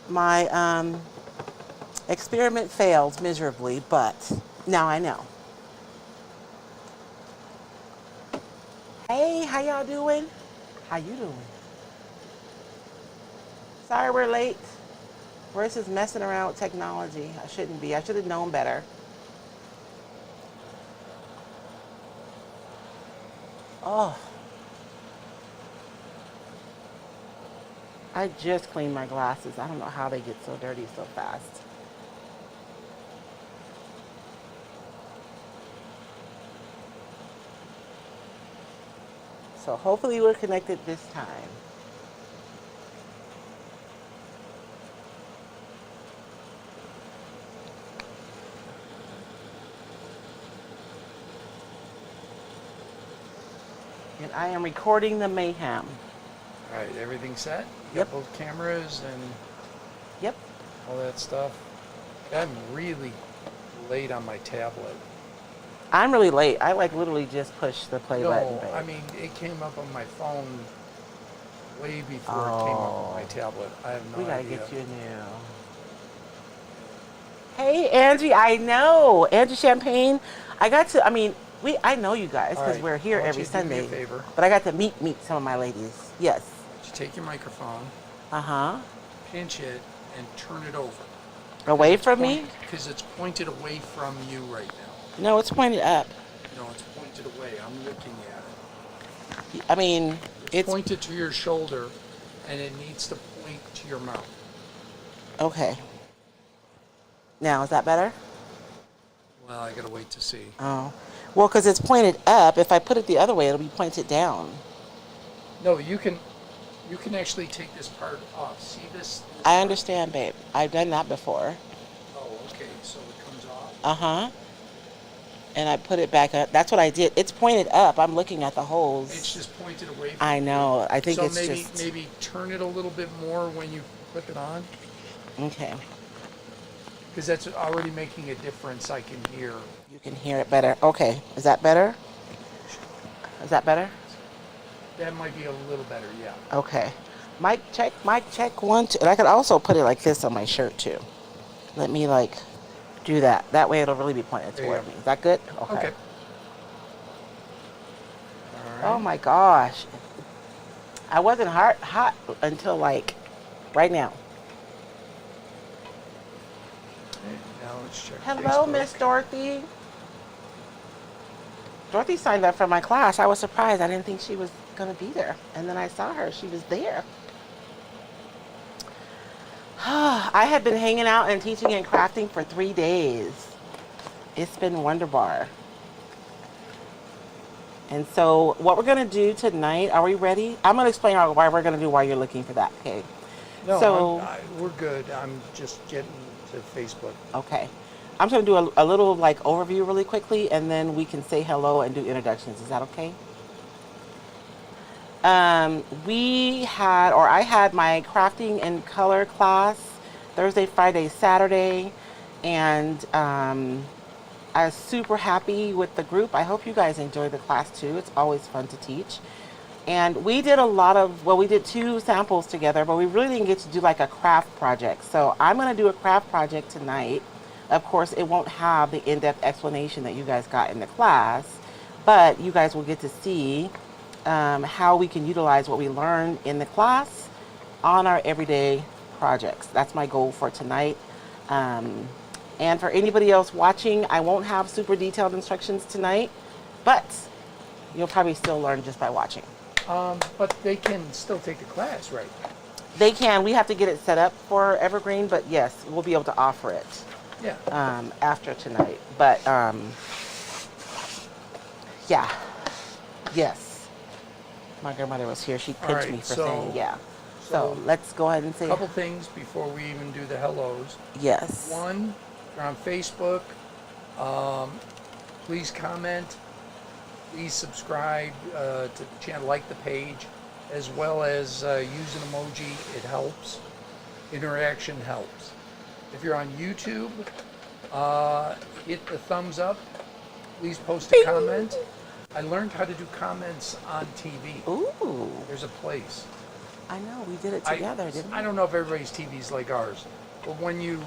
My experiment failed miserably, but now I know. Hey, how y'all doing? How you doing? Sorry we're late. We're just messing around with technology. I shouldn't be. I should have known better. Oh, I just cleaned my glasses. I don't know how they get so dirty so fast. So hopefully we're connected this time. And I am recording the mayhem. All right, everything set? Yep. Got both cameras and Yep. all that stuff. I'm really late on my tablet. I'm really late. I like literally just push the play button. No, Babe. I mean, it came up on my phone way before it came up on my tablet. I have no we gotta idea. get you a new. Hey Angie, I know Angie Champagne. I got to. I mean, I know you guys All because right, we're here I want every you to do me a Sunday. favor. But I got to meet some of my ladies. Yes. You take your microphone, pinch it, and turn it over. Away from me? Because it's pointed away from you right now. No, it's pointed up. No, it's pointed away. I'm looking at it. I mean, it's Pointed to your shoulder, and it needs to point to your mouth. okay. Now, is that better? Well, I gotta wait to see. Oh. Well, because it's pointed up. If I put it the other way, it'll be pointed down. No, you can actually take this part off. See this? I understand, babe. I've done that before. Oh, okay. So it comes off. Uh-huh. And I put it back up. That's what I did. It's pointed up. I'm looking at the holes. It's just pointed away from I know. I think so it's maybe, just... maybe turn it a little bit more when you flip it on. Okay. Because that's already making a difference. I can hear. You can hear it better. Okay. Is that better? Is that better? That might be a little better, yeah. Okay. Mic check, 1, 2. And I could also put it like this on my shirt too. Let me like do that. That way it'll really be pointed There you toward go. me. Is that good? Okay. All right. Oh my gosh. I wasn't hot until like right now. Okay, now let's check Hello, Facebook. Miss Dorothy. Dorothy signed up for my class. I was surprised. I didn't think she was going to be there. And then I saw her. She was there. I had been hanging out and teaching and crafting for 3 days. It's been wonderbar. And so what we're going to do tonight, are we ready? I'm going to explain why we're going to do while you're looking for that, okay? No, So, we're good. I'm just getting to Facebook. okay. I'm going to do a little like overview really quickly, and then we can say hello and do introductions. Is that okay? I had my crafting and color class Thursday, Friday, Saturday, and I was super happy with the group. I hope you guys enjoyed the class too. It's always fun to teach. And we did we did 2 samples together, but we really didn't get to do like a craft project. So I'm going to do a craft project tonight. Of course, it won't have the in-depth explanation that you guys got in the class, but you guys will get to see how we can utilize what we learned in the class on our everyday projects. That's my goal for tonight. And for anybody else watching, I won't have super detailed instructions tonight, but you'll probably still learn just by watching. But they can still take the class, right? They can. We have to get it set up for Evergreen, but yes, we'll be able to offer it. Yeah. After tonight. But, yeah. Yes. My grandmother was here. She pinched me for saying yeah. So let's go ahead and say a couple things before we even do the hellos. yes. One, if you're on Facebook, please comment. Please subscribe to the channel, like the page, as well as use an emoji. It helps. Interaction helps. If you're on YouTube, hit the thumbs up. Please post a comment. I learned how to do comments on TV. Ooh. There's a place. I know, we did it together, didn't we? I don't know if everybody's TV's like ours, but when you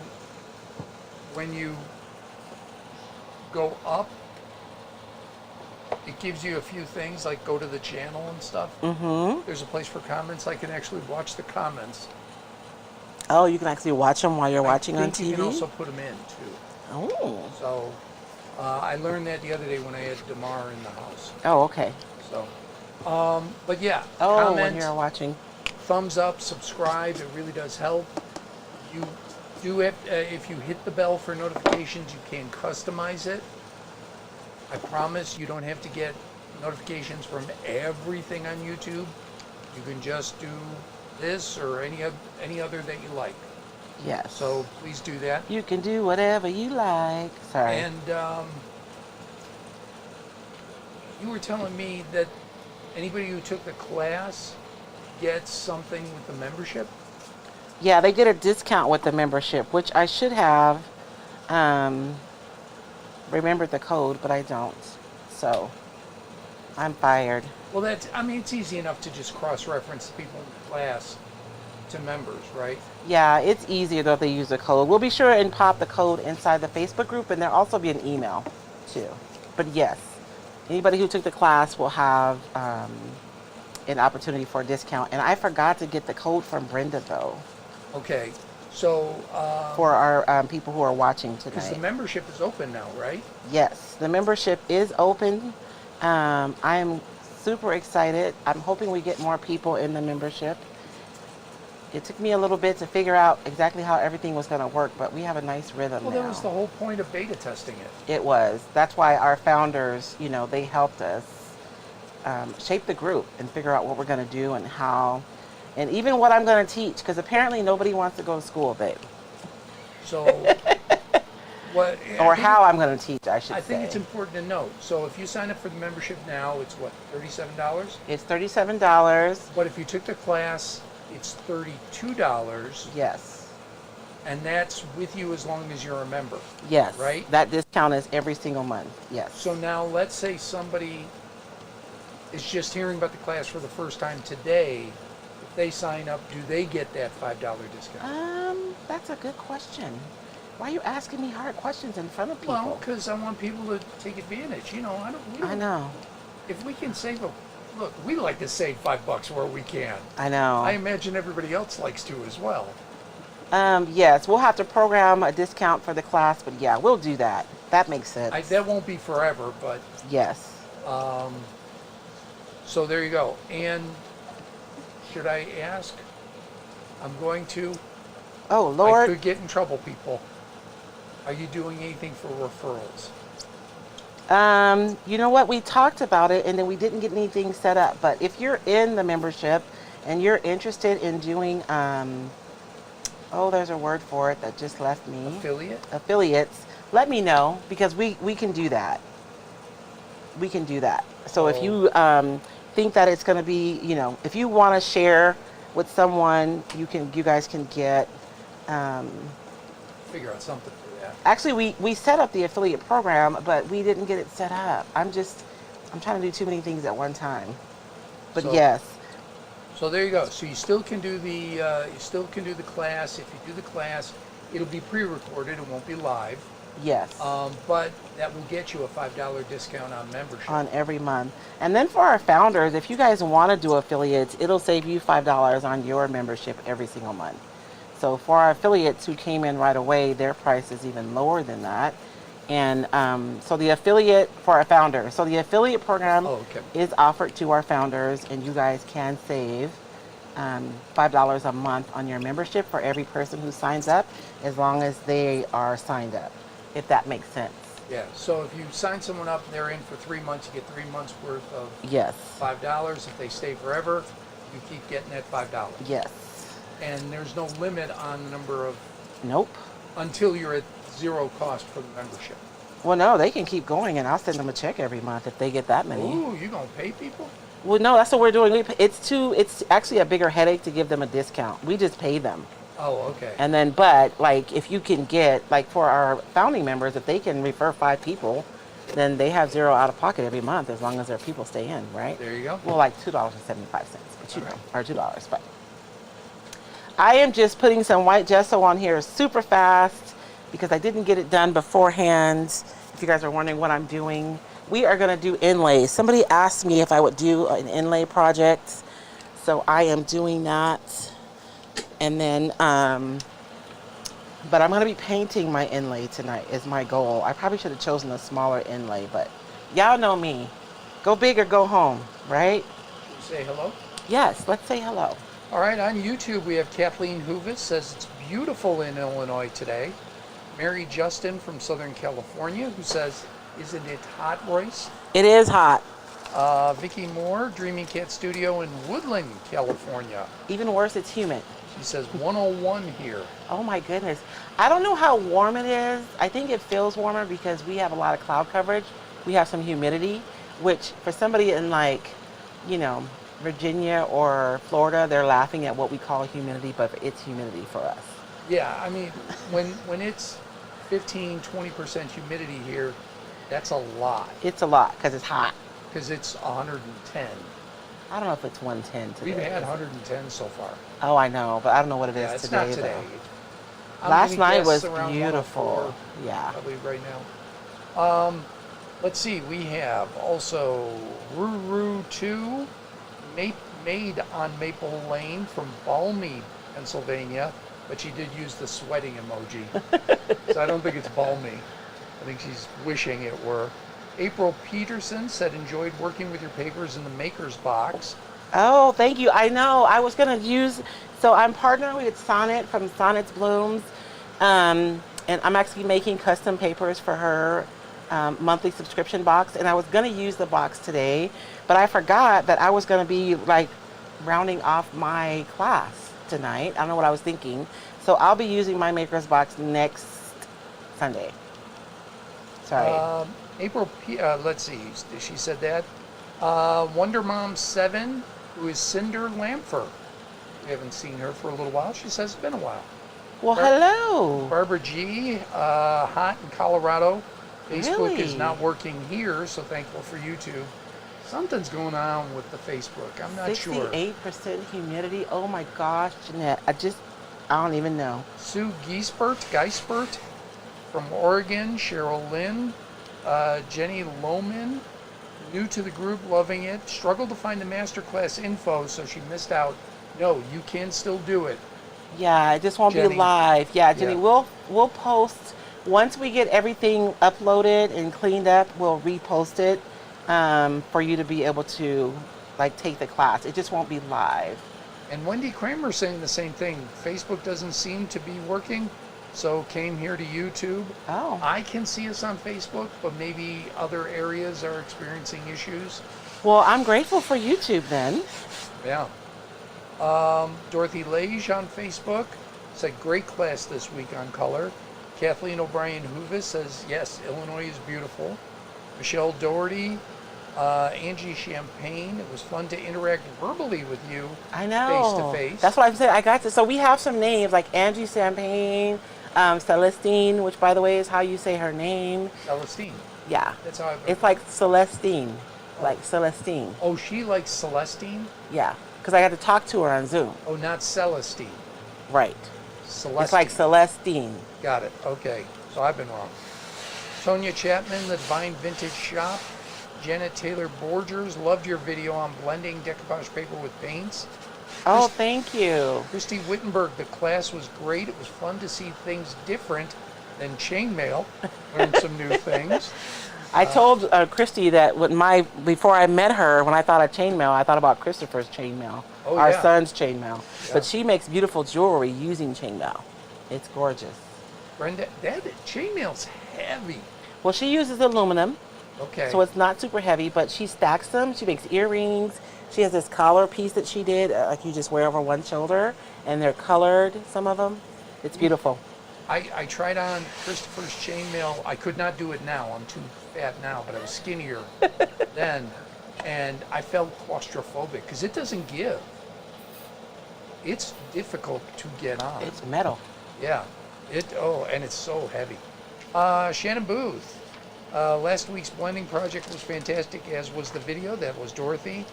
go up, it gives you a few things like go to the channel and stuff. Mm-hmm. There's a place for comments. I can actually watch the comments. Oh, you can actually watch them while you're watching on I think you can TV? also put them in too. Oh. So I learned that the other day when I had Damar in the house. Oh, okay. So, but yeah, Oh, comment, when you're watching. thumbs up, subscribe. It really does help. You do have, if you hit the bell for notifications, you can customize it. I promise you don't have to get notifications from everything on YouTube. You can just do this or any other that you like. Yes. So please do that. You can do whatever you like. Sorry. And you were telling me that anybody who took the class gets something with the membership? Yeah, they get a discount with the membership, which I should have remembered the code, but I don't. So I'm fired. Well, it's easy enough to just cross-reference people in the class to members, right? Yeah, it's easier though if they use the code. We'll be sure and pop the code inside the Facebook group, and there'll also be an email too. But yes, anybody who took the class will have an opportunity for a discount. And I forgot to get the code from Brenda though. Okay, so For our people who are watching because the tonight. membership is open now, right? Yes, the membership is open. I'm super excited. I'm hoping we get more people in the membership. It took me a little bit to figure out exactly how everything was going to work, but we have a nice rhythm Well, now. that was the whole point of beta testing it. It was. That's why our founders, they helped us shape the group and figure out what we're going to do and how, and even what I'm going to teach, because apparently nobody wants to go to school, babe. So, what? Or how I'm going to teach, I should say. I think it's important to note. So, if you sign up for the membership now, it's what, $37? It's $37. But if you took the class, it's $32. Yes. And that's with you as long as you're a member. Yes. Right? That discount is every single month. Yes. So now let's say somebody is just hearing about the class for the first time today. If they sign up, do they get that $5 discount? That's a good question. Why are you asking me hard questions in front of people? Well, because I want people to take advantage. I know. If we can save look, we like to save $5 where we can. I know. I imagine everybody else likes to as well. Yes, we'll have to program a discount for the class, but yeah, we'll do that. That makes sense. That won't be forever, but Yes. so there you go. And should I ask? I'm going to. Oh, I Lord. could get in trouble, people. Are you doing anything for referrals? You know what? We talked about it and then we didn't get anything set up. But if you're in the membership and you're interested in doing, there's a word for it that just left me. Affiliates. Let me know because we can do that. We can do that. So if you think that it's going to be, if you want to share with someone, you guys can get. Figure out something for that. Actually, we set up the affiliate program, but we didn't get it set up. I'm trying to do too many things at one time. But yes. So there you go. So you still can do the class. If you do the class, it'll be pre-recorded. It won't be live. Yes. But that will get you a $5 discount on membership. On every month. And then for our founders, if you guys want to do affiliates, it'll save you $5 on your membership every single month. So for our affiliates who came in right away, their price is even lower than that. And so the affiliate for our founders. So the affiliate program is offered to our founders, and you guys can save $5 a month on your membership for every person who signs up, as long as they are signed up, if that makes sense. Yeah, so if you sign someone up, they're in for 3 months, you get 3 months worth of $5. If they stay forever, you keep getting that $5. Yes. And there's no limit on the number of... Nope. Until you're at zero cost for the membership. Well, no, they can keep going, and I'll send them a check every month if they get that many. Ooh, you gonna pay people? Well, no, that's what we're doing. It's actually a bigger headache to give them a discount. We just pay them. Oh, okay. And then, but like, if you can get, like, for our founding members, if they can refer 5 people, then they have zero out of pocket every month as long as their people stay in, right? There you go. Well, like $2.75, but or $2, but. I am just putting some white gesso on here super fast because I didn't get it done beforehand. If you guys are wondering what I'm doing, we are going to do inlays. Somebody asked me if I would do an inlay project, so I am doing that. And then, but I'm going to be painting my inlay tonight is my goal. I probably should have chosen a smaller inlay, but y'all know me. Go big or go home, right? Say hello. Yes, let's say hello. All right, on YouTube we have Kathleen Hoovis says it's beautiful in Illinois today. Mary Justin from Southern California who says, isn't it hot, Royce? It is hot. Vicki Moore, Dreaming Cat Studio in Woodland, California. Even worse, it's humid. She says 101 here. Oh my goodness. I don't know how warm it is. I think it feels warmer because we have a lot of cloud coverage. We have some humidity, which for somebody in like, you know, Virginia or Florida, they're laughing at what we call humidity, but it's humidity for us. Yeah, I mean, when it's 15-20% humidity here, that's a lot. It's a lot because it's hot. Because it's 110. I don't know if it's 110 today. We've had 110 so far. Oh, I know, but I don't know what it is It's today. not today. Last night guess was around beautiful. 104, Yeah. probably right now. Let's see, we have also Ruru 2, made on Maple Lane from Balmy, Pennsylvania, but she did use the sweating emoji. So I don't think it's balmy. I think she's wishing it were. April Peterson said, enjoyed working with your papers in the Maker's Box. Oh, thank you. I know. I was going to use, so I'm partnering with Sonnet from Sonnet's Blooms, and I'm actually making custom papers for her monthly subscription box, and I was going to use the box today, but I forgot that I was going to be like rounding off my class tonight. I don't know what I was thinking. So I'll be using my Maker's Box next Sunday. Sorry. April, let's see, she said that. Wonder Mom 7, who is Cinder Lampfer. We haven't seen her for a little while. She says it's been a while. Well, hello. Barbara G, hot in Colorado. Facebook is Really? not working here, so thankful for YouTube. Something's going on with the Facebook. I'm not sure. 68% humidity. Oh my gosh, Jeanette. I don't even know. Sue Geisbert from Oregon. Cheryl Lynn. Jenny Lohman, new to the group, loving it. Struggled to find the masterclass info, so she missed out. No, you can still do it. Yeah, it just won't Jenny. be live. Yeah, Jenny, Yeah. we'll post once we get everything uploaded and cleaned up. We'll repost it for you to be able to like take the class. It just won't be live. And Wendy Kramer saying the same thing. Facebook doesn't seem to be working, so came here to YouTube. Oh. I can see us on Facebook, but maybe other areas are experiencing issues. Well, I'm grateful for YouTube then. Yeah. Dorothy Lage on Facebook said, great class this week on color. Kathleen O'Brien Hoovis says, yes, Illinois is beautiful. Michelle Doherty, Angie Champagne, it was fun to interact verbally with you. I know. Face to face. That's what I'm saying. I got to. So we have some names like Angie Champagne, Celestine, which by the way is how you say her name. Celestine. Yeah. That's how It's like Celestine. Like Celestine. Oh, she likes Celestine? Yeah. Because I got to talk to her on Zoom. Oh, not Celestine. Right. Celestine. It's like Celestine. Got it. Okay. So I've been wrong. Tonya Chapman, The Divine Vintage Shop. Janet Taylor Borgers, loved your video on blending decoupage paper with paints. Oh, thank you. Christy Wittenberg, the class was great. It was fun to see things different than chainmail. Learned some new things. I told Christy that before I met her, when I thought of chainmail, I thought about Christopher's chainmail, our son's chainmail. Yeah. But she makes beautiful jewelry using chainmail. It's gorgeous. Brenda, that chainmail's heavy. Well, she uses aluminum, Okay. so it's not super heavy, but she stacks them. She makes earrings. She has this collar piece that she did, like you just wear over one shoulder, and they're colored, some of them. It's beautiful. I tried on Christopher's chainmail. I could not do it now. I'm too fat now, but I was skinnier then. And I felt claustrophobic because it doesn't give. It's difficult to get on. It's metal. Yeah. And it's so heavy. Shannon Booth. Last week's blending project was fantastic, as was the video. That was Dorothy.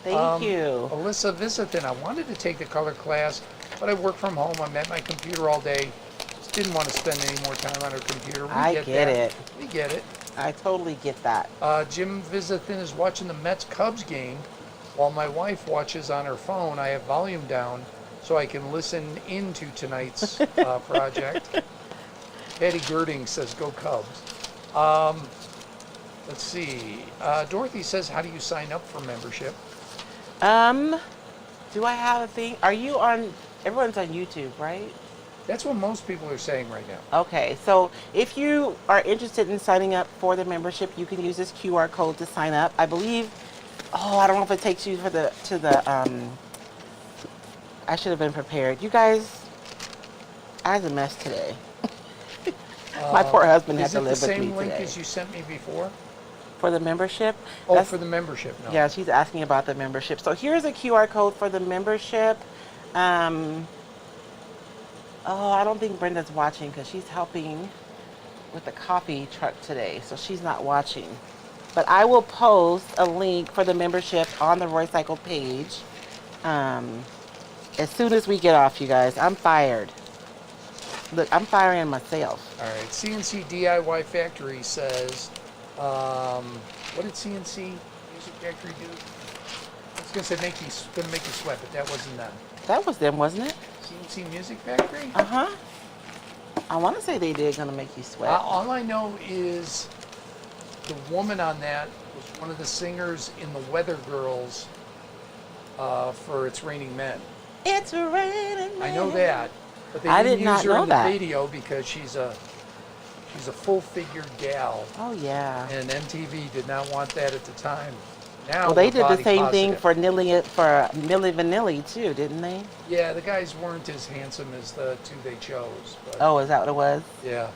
Thank you. Alyssa Visitin. I wanted to take the color class, but I work from home. I'm at my computer all day. Just didn't want to spend any more time on her computer. We I get get that. it. We get it. I totally get that. Jim Visithin is watching the Mets-Cubs game while my wife watches on her phone. I have volume down so I can listen into tonight's project. Patty Girding says, go Cubs. Let's see. Dorothy says, how do you sign up for membership? Do I have a thing? Are you on, everyone's on YouTube, right? That's what most people are saying right now. Okay, so if you are interested in signing up for the membership, you can use this QR code to sign up. I believe, I don't know if it takes you to the, I should have been prepared. You guys, I was a mess today. My poor husband had to live with me today. Is it the same link as you sent me before? For the membership? Oh, for the membership, no. Yeah, she's asking about the membership. So here's a QR code for the membership. I don't think Brenda's watching because she's helping with the coffee truck today, so she's not watching. But I will post a link for the membership on the Roycycled page as soon as we get off, you guys. I'm fired. Look, I'm firing myself. All right. CNC DIY Factory says, what did CNC Music Factory do? I was going to say gonna make you sweat, but that wasn't them. That was them, wasn't it? CNC Music Factory? Uh-huh. I want to say they did Gonna Make You Sweat. All I know is the woman on that was one of the singers in the Weather Girls for It's Raining Men. It's raining men. I know that, but they I didn't did not use her know in the that. video because she's a full-figured gal, Oh, yeah. and MTV did not want that at the time. Now Well, they we're did the body same thing positive. for Milli Vanilli, too, didn't they? Yeah, the guys weren't as handsome as the two they chose. But Oh, is that what it was? yeah.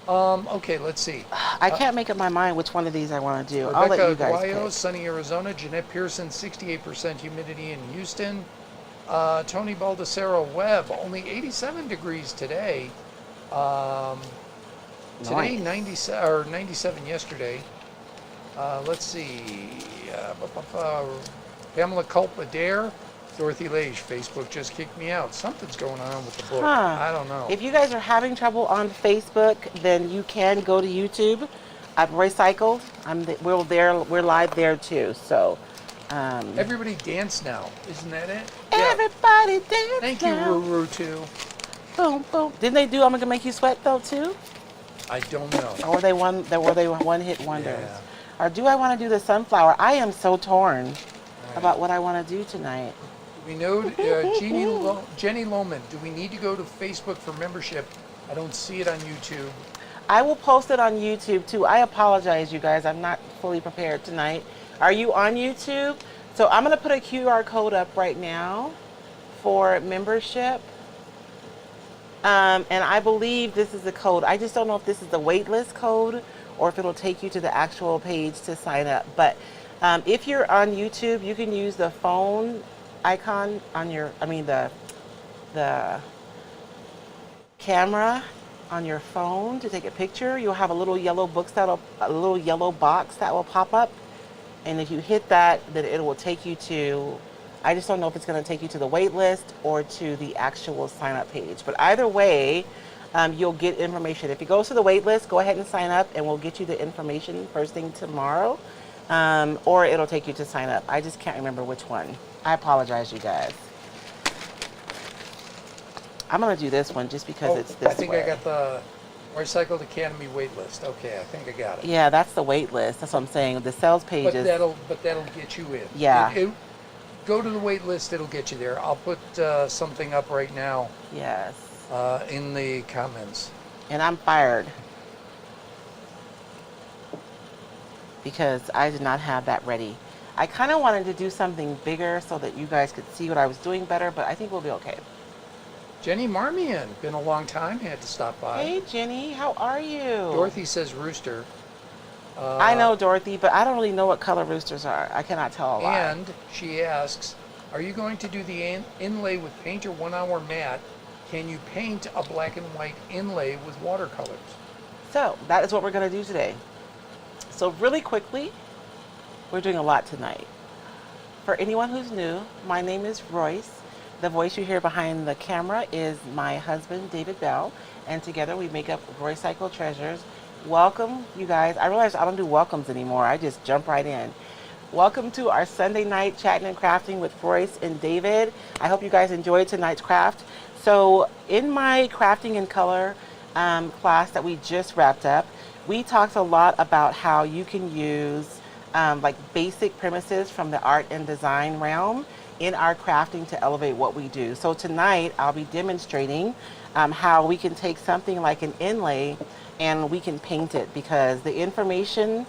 Okay, let's see. I can't make up my mind which one of these I want to do. I'll let Rebecca you guys Aguayo, pick. sunny Arizona. Jeanette Pearson, 68% humidity in Houston. Tony Baldessaro Webb, only 87 degrees today. Today, Nice. 97 yesterday. Let's see. Pamela Culpa Dare. Dorothy Lage, Facebook just kicked me out. Something's going on with the book. Huh. I don't know. If you guys are having trouble on Facebook, then you can go to YouTube. I've Roycycled. We're live there too. So Everybody dance now. Isn't that it? everybody dance. Thank you, now. Ruru, too. Boom, boom. Didn't they do I'm Gonna Make You Sweat though too? I don't know. Or were they one hit wonders? Yeah. Or do I want to do the sunflower? I am so torn about what I want to do tonight. We know Jenny Lohman. Do we need to go to Facebook for membership? I don't see it on YouTube. I will post it on YouTube too. I apologize, you guys. I'm not fully prepared tonight. Are you on YouTube? So I'm going to put a QR code up right now for membership. And I believe this is the code. I just don't know if this is the waitlist code or if it'll take you to the actual page to sign up. But if you're on YouTube, you can use the phone icon on the camera on your phone to take a picture. You'll have a little yellow box that will pop up, and if you hit that, then it will take you to. I just don't know if it's going to take you to the wait list or to the actual sign up page. But either way, you'll get information. If it goes to the wait list, go ahead and sign up, and we'll get you the information first thing tomorrow. Or it'll take you to sign up. I just can't remember which one. I apologize, you guys. I'm going to do this one just because it's this I think way. I got the Roycycled Academy waitlist. Okay, I think I got it. Yeah, that's the wait list. That's what I'm saying. The sales page But is... that'll get you in. Yeah. Go to the wait list. It'll get you there. I'll put something up right now. Yes. In the comments. And I'm fired. Because I did not have that ready. I kind of wanted to do something bigger so that you guys could see what I was doing better, but I think we'll be okay. Jenny Marmion, been a long time. Had to stop by. Hey, Jenny, how are you? Dorothy says rooster. I know, Dorothy, but I don't really know what color roosters are. I cannot tell a lot. And she asks, are you going to do the inlay with painter 1 hour matte? Can you paint a black and white inlay with watercolors? So that is what we're going to do today. So really quickly, we're doing a lot tonight. For anyone who's new, my name is Royce. The voice you hear behind the camera is my husband, David Bell, and together we make up Roycycled Treasures. Welcome, you guys. I realize I don't do welcomes anymore. I just jump right in. Welcome to our Sunday night chatting and crafting with Royce and David. I hope you guys enjoyed tonight's craft. So in my crafting in color class that we just wrapped up, we talked a lot about how you can use like basic premises from the art and design realm in our crafting to elevate what we do. So tonight I'll be demonstrating how we can take something like an inlay and we can paint it, because the information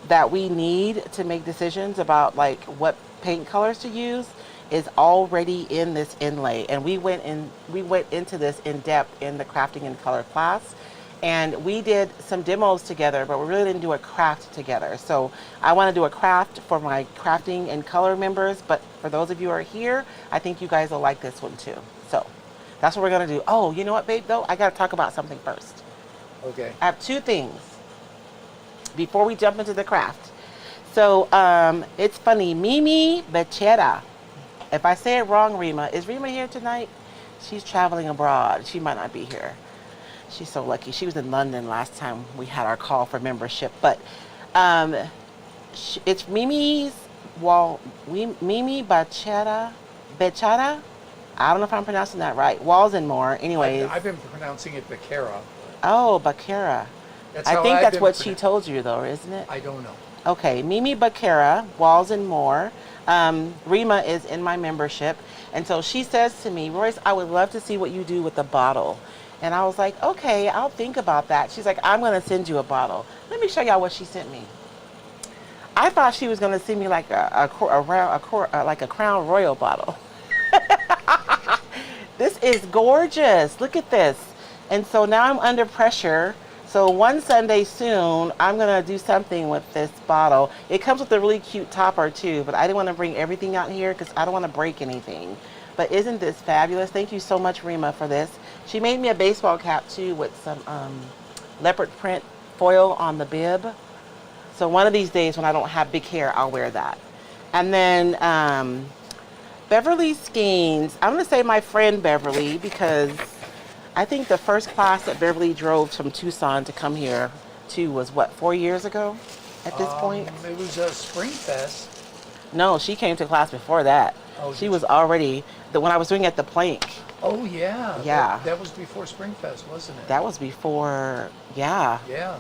that we need to make decisions about like what paint colors to use is already in this inlay. And we went into this in depth in the crafting in color class. And we did some demos together, but we really didn't do a craft together. So I want to do a craft for my crafting and color members, but for those of you who are here, I think you guys will like this one too. So that's what we're going to do. Oh, you know what, babe, though? I got to talk about something first. Okay. I have two things before we jump into the craft. So it's funny, Mimi Bechera. If I say it wrong, Rima, is Rima here tonight? She's traveling abroad. She might not be here. She's so lucky. She was in London last time we had our call for membership. But it's Mimi Bechera. I don't know if I'm pronouncing that right. Walls and more. Anyways. I've been pronouncing it Becerra. Oh, Bechera. I think that's what she told you, though, isn't it? I don't know. Okay, Mimi Bechera, Walls and More. Rima is in my membership. And so she says to me, Royce, I would love to see what you do with the bottle. And I was like, okay, I'll think about that. She's like, I'm going to send you a bottle. Let me show y'all what she sent me. I thought she was going to send me like a Crown Royal bottle. This is gorgeous. Look at this. And so now I'm under pressure. So one Sunday soon, I'm going to do something with this bottle. It comes with a really cute topper too, but I didn't want to bring everything out here because I don't want to break anything. But isn't this fabulous? Thank you so much, Rima, for this. She made me a baseball cap too with some leopard print foil on the bib. So one of these days when I don't have big hair, I'll wear that. And then Beverly Skeens. I'm going to say my friend Beverly, because I think the first class that Beverly drove from Tucson to come here to was what, 4 years ago at this point? It was a Spring Fest. No, she came to class before that. Oh, she was already, when I was doing at the Plank. Oh, yeah. Yeah. That was before Spring Fest, wasn't it? That was before, yeah. Yeah.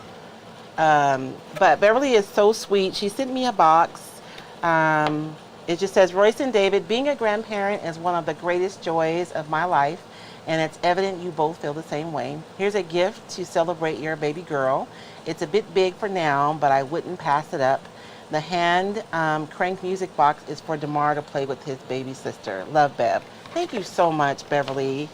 But Beverly is so sweet. She sent me a box. It just says, Royce and David, being a grandparent is one of the greatest joys of my life, and it's evident you both feel the same way. Here's a gift to celebrate your baby girl. It's a bit big for now, but I wouldn't pass it up. The hand crank music box is for DeMar to play with his baby sister. Love, Bev. Thank you so much, Beverly.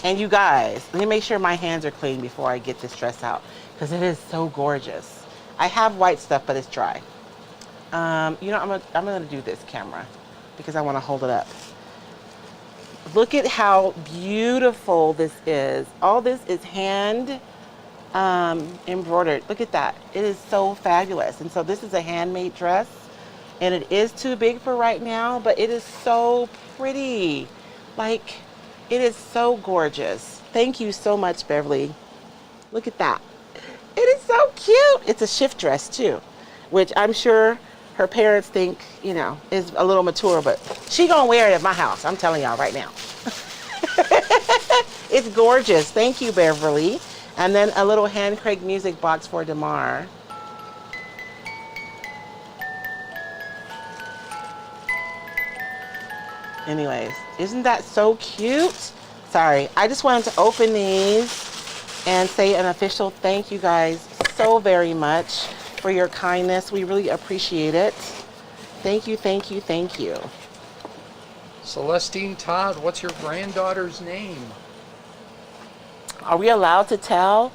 And you guys, let me make sure my hands are clean before I get this dress out, because it is so gorgeous. I have white stuff, but it's dry. You know, I'm gonna do this camera because I want to hold it up. Look at how beautiful this is. All this is hand embroidered. Look at that. It is so fabulous. And so this is a handmade dress, and it is too big for right now, but it is so pretty. Like, it is so gorgeous. Thank you so much, Beverly. Look at that. It is so cute. It's a shift dress too, which I'm sure her parents think, you know, is a little mature, but she gonna wear it at my house. I'm telling y'all right now. It's gorgeous. Thank you, Beverly. And then a little hand crank music box for DeMar. Anyways, isn't that so cute? Sorry, I just wanted to open these and say an official thank you guys so very much for your kindness. We really appreciate it. Thank you, thank you, thank you. Celestine Todd, what's your granddaughter's name? Are we allowed to tell?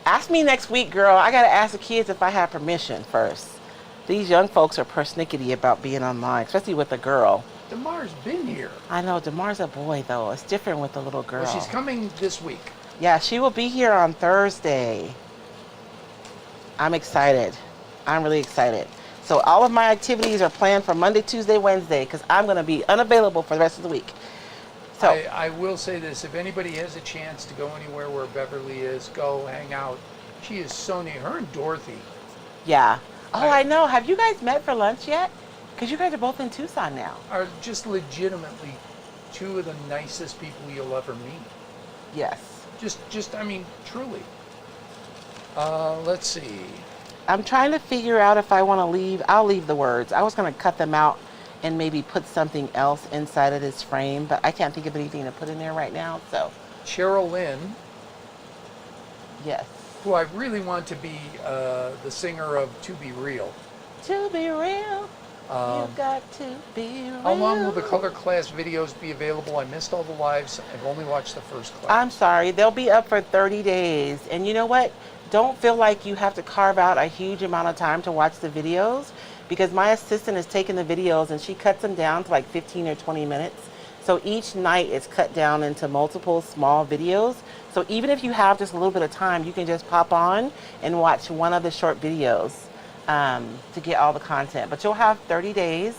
Ask me next week, girl. I gotta ask the kids if I have permission first. These young folks are persnickety about being online, especially with a girl. DeMar's been here. I know, DeMar's a boy though. It's different with the little girl. Well, she's coming this week. Yeah, she will be here on Thursday. I'm excited. I'm really excited. So all of my activities are planned for Monday, Tuesday, Wednesday, because I'm going to be unavailable for the rest of the week. So I will say this, if anybody has a chance to go anywhere where Beverly is, go hang out. She is so neat. Her and Dorothy. yeah. Oh, I I know. Have you guys met for lunch yet? Because you guys are both in Tucson now. are just legitimately two of the nicest people you'll ever meet. Yes. I mean, truly. Let's see. I'm trying to figure out if I want to leave. I'll leave the words. I was going to cut them out and maybe put something else inside of this frame, but I can't think of anything to put in there right now. So, Cheryl Lynn, yes. who I really want to be the singer of To Be Real. To be real, you got to be real. How long will the color class videos be available? I missed all the lives. I've only watched the first class. I'm sorry. They'll be up for 30 days. And you know what? Don't feel like you have to carve out a huge amount of time to watch the videos, because my assistant is taking the videos and she cuts them down to like 15 or 20 minutes. So each night it's cut down into multiple small videos. So even if you have just a little bit of time, you can just pop on and watch one of the short videos to get all the content. But you'll have 30 days.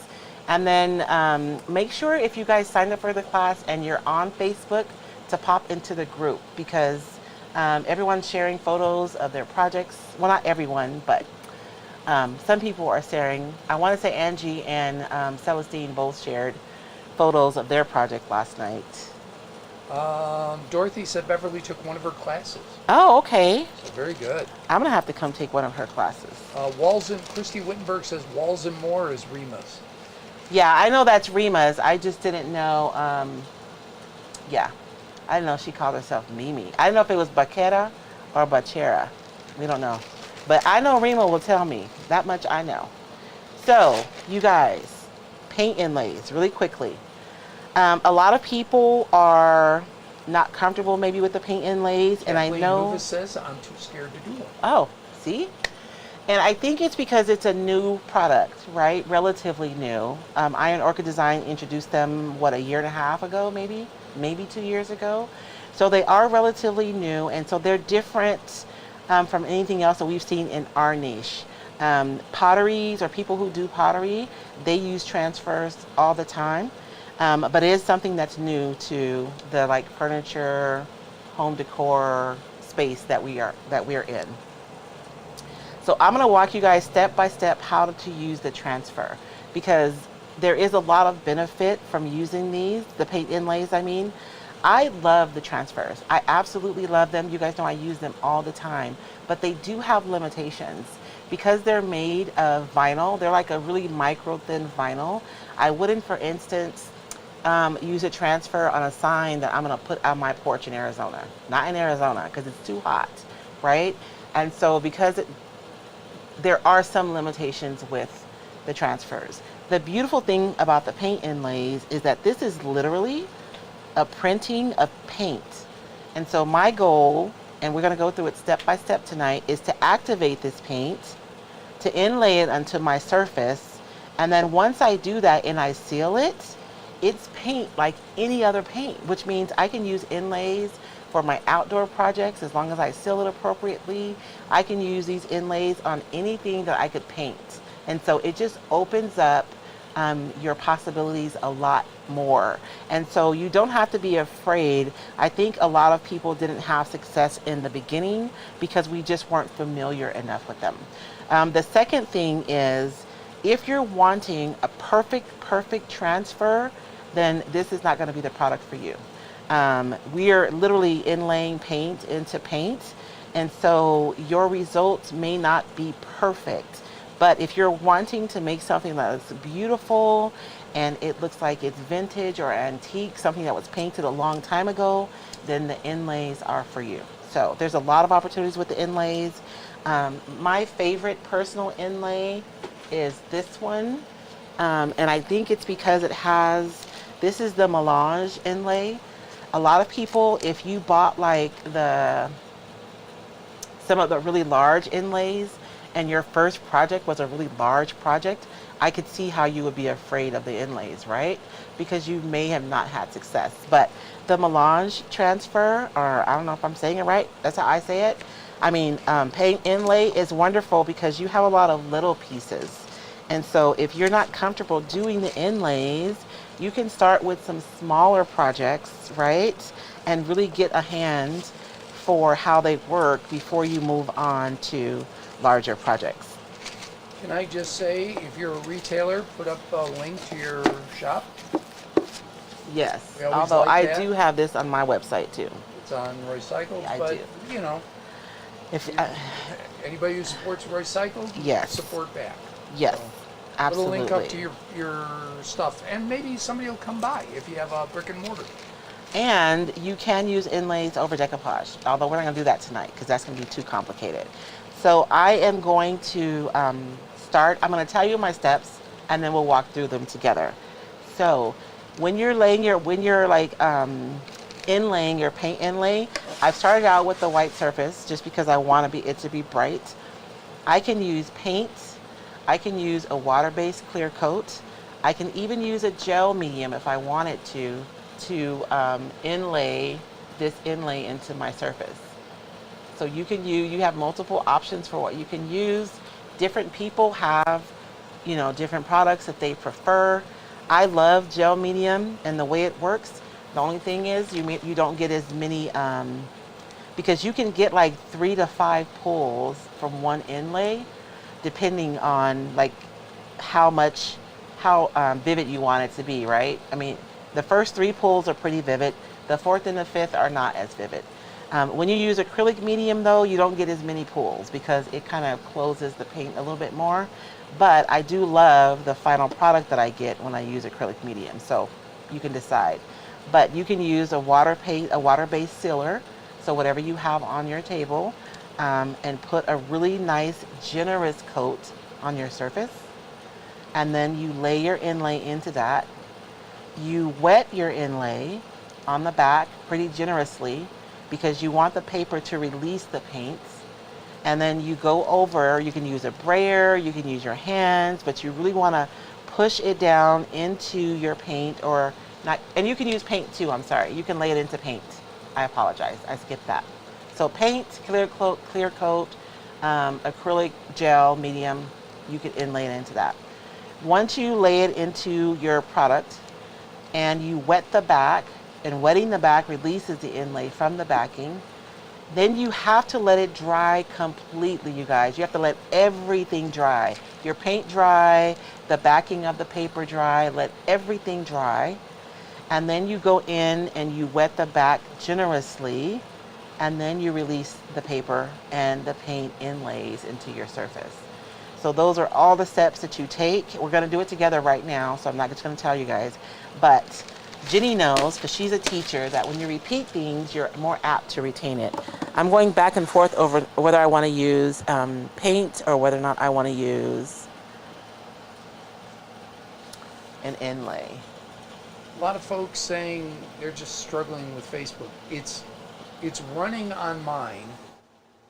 And then make sure if you guys signed up for the class and you're on Facebook to pop into the group, because everyone's sharing photos of their projects. Well, not everyone, but some people are sharing. I want to say Angie and Celestine both shared photos of their project last night. Dorothy said Beverly took one of her classes. Oh, okay. So very good. I'm going to have to come take one of her classes. Christy Wittenberg says Walls and More is Rima's. Yeah, I know that's Rima's. I just didn't know. Yeah, I didn't know she called herself Mimi. I didn't know if it was Baquera or Bachera. We don't know. But I know Rima will tell me. That much I know. So, you guys, paint inlays really quickly. A lot of people are not comfortable maybe with the paint inlays, and I know. Nuva says I'm too scared to do one. Oh, see? And I think it's because it's a new product, right? Relatively new. Iron Orchid Design introduced them, what, a year and a half ago, maybe 2 years ago. So they are relatively new, and so they're different from anything else that we've seen in our niche. Potteries, or people who do pottery, they use transfers all the time. But it is something that's new to the like furniture, home decor space that we're in. So I'm going to walk you guys step by step how to use the transfer, because there is a lot of benefit from using these, the paint inlays, I mean. I love the transfers. I absolutely love them. You guys know I use them all the time, but they do have limitations. Because they're made of vinyl, they're like a really micro thin vinyl. I wouldn't, for instance, use a transfer on a sign that I'm going to put on my porch in Arizona. Not in Arizona, because it's too hot, right? And so because there are some limitations with the transfers. The beautiful thing about the paint inlays is that this is literally a printing of paint. And so my goal, and we're going to go through it step by step tonight, is to activate this paint, to inlay it onto my surface, and then once I do that and I seal it, it's paint like any other paint, which means I can use inlays for my outdoor projects as long as I seal it appropriately. I can use these inlays on anything that I could paint. And so it just opens up your possibilities a lot more. And so you don't have to be afraid. I think a lot of people didn't have success in the beginning because we just weren't familiar enough with them. The second thing is, if you're wanting a perfect transfer, then this is not going to be the product for you. We are literally inlaying paint into paint, and so your results may not be perfect. But if you're wanting to make something that looks beautiful and it looks like it's vintage or antique, something that was painted a long time ago, then the inlays are for you. So there's a lot of opportunities with the inlays. My favorite personal inlay is this one. And I think it's because it has, this is the melange inlay. A lot of people, if you bought like some of the really large inlays, and your first project was a really large project, I could see how you would be afraid of the inlays, right? Because you may have not had success. But the melange transfer, or I don't know if I'm saying it right, that's how I say it. I mean, paint inlay is wonderful because you have a lot of little pieces. And so if you're not comfortable doing the inlays, you can start with some smaller projects, right? And really get a hand for how they work before you move on to larger projects. Can I just say, if you're a retailer, put up a link to your shop? Yes, We always although like I that. do have this on my website too. It's on Roycycled, Yeah, I but do. you know, If anybody who supports Roycycled, Yes. support back. yes, So, put a absolutely. link up to your stuff, and maybe somebody will come by if you have a brick and mortar. And you can use inlays over decoupage, although we're not going to do that tonight because that's going to be too complicated. So I am going to start. I'm going to tell you my steps, and then we'll walk through them together. So when you're like inlaying your paint inlay, I've started out with the white surface just because I want it to be bright. I can use paint. I can use a water-based clear coat. I can even use a gel medium if I wanted to inlay this inlay into my surface. So you have multiple options for what you can use. Different people have, different products that they prefer. I love gel medium and the way it works. The only thing is you don't get as many, because you can get like 3 to 5 pulls from one inlay, depending on like how vivid you want it to be, right? I mean, the first 3 pulls are pretty vivid. The 4th and the 5th are not as vivid. When you use acrylic medium, though, you don't get as many pulls because it kind of closes the paint a little bit more. But I do love the final product that I get when I use acrylic medium, so you can decide. But you can use a water-based sealer, so whatever you have on your table, and put a really nice, generous coat on your surface. And then you lay your inlay into that. You wet your inlay on the back pretty generously because you want the paper to release the paints. And then you go over, you can use a brayer, you can use your hands, but you really want to push it down into your paint, or not, and you can use paint too, I'm sorry. You can lay it into paint. I apologize, I skipped that. So paint, clear coat, acrylic gel, medium, you can inlay it into that. Once you lay it into your product and you wet the back, and wetting the back releases the inlay from the backing, then you have to let it dry completely, you guys. You have to let everything dry. Your paint dry, the backing of the paper dry, let everything dry. And then you go in and you wet the back generously, and then you release the paper and the paint inlays into your surface. So those are all the steps that you take. We're going to do it together right now, so I'm not just going to tell you guys. But Jenny knows, because she's a teacher, that when you repeat things, you're more apt to retain it. I'm going back and forth over whether I want to use paint or whether or not I want to use an inlay. A lot of folks saying they're just struggling with Facebook. It's running on mine.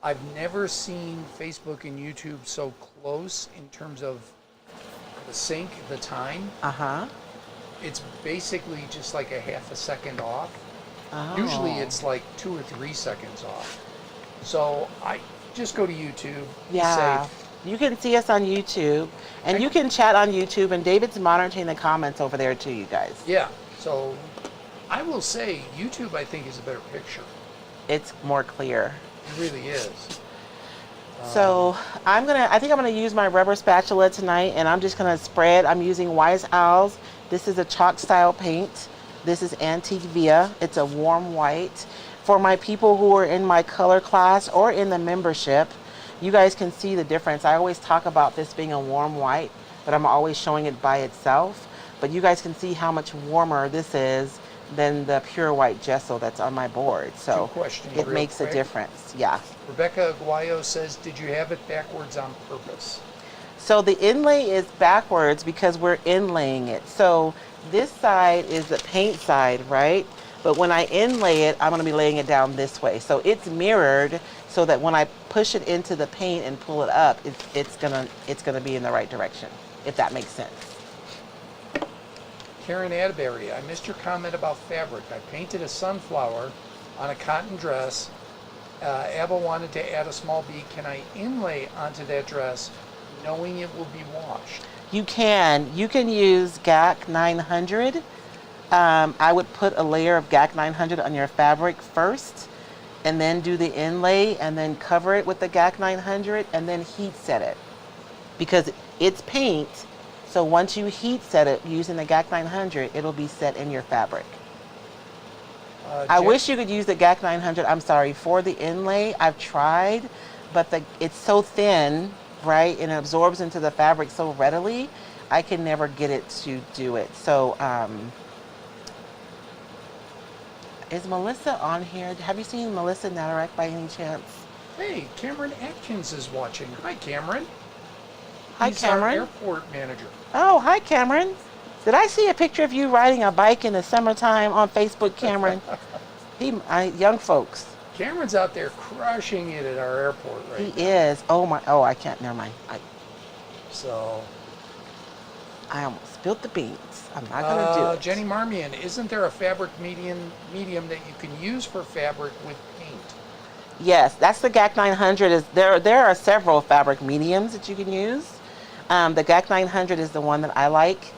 I've never seen Facebook and YouTube so close in terms of the sync, the time. Uh-huh. It's basically just like a half a second off. Oh. Usually it's like 2 or 3 seconds off. So I just go to YouTube. Yeah. Safe. You can see us on YouTube, and you can chat on YouTube, and David's monitoring the comments over there too, you guys. Yeah. So I will say YouTube, I think, is a better picture. It's more clear. It really is. So I think I'm gonna use my rubber spatula tonight, and I'm just gonna spread. I'm using Wise Owls. This is a chalk style paint. This is Antique Via. It's a warm white. For my people who are in my color class or in the membership, you guys can see the difference. I always talk about this being a warm white, but I'm always showing it by itself. But you guys can see how much warmer this is than the pure white gesso that's on my board. So it makes a difference. Yeah. Rebecca Aguayo says, did you have it backwards on purpose? So the inlay is backwards because we're inlaying it. So this side is the paint side, right? But when I inlay it, I'm going to be laying it down this way. So it's mirrored so that when I push it into the paint and pull it up, it's gonna be in the right direction, if that makes sense. Karen Atterbury, I missed your comment about fabric. I painted a sunflower on a cotton dress. Abba wanted to add a small bead. Can I inlay onto that dress knowing it will be washed? You can use GAC 900 I would put a layer of GAC 900 on your fabric first, and then do the inlay, and then cover it with the GAC 900, and then heat set it. Because it's paint, so once you heat set it using the GAC 900, it'll be set in your fabric. I wish you could use the GAC 900, I'm sorry, for the inlay. I've tried, but it's so thin, right, and it absorbs into the fabric so readily, I can never get it to do it. So, is Melissa on here? Have you seen Melissa Natarek by any chance? Hey, Cameron Atkins is watching. Hi, Cameron. Hi, He's Cameron. our airport manager. Oh, hi, Cameron. Did I see a picture of you riding a bike in the summertime on Facebook, Cameron? Young folks. Cameron's out there crushing it at our airport right now. He is. Oh my. Oh, I can't. Never mind. So. I almost spilled the beans. I'm not gonna do it. Jenny Marmion, isn't there a fabric medium that you can use for fabric with paint? Yes, that's the GAC 900. There are several fabric mediums that you can use. The GAC 900 is the one that I like.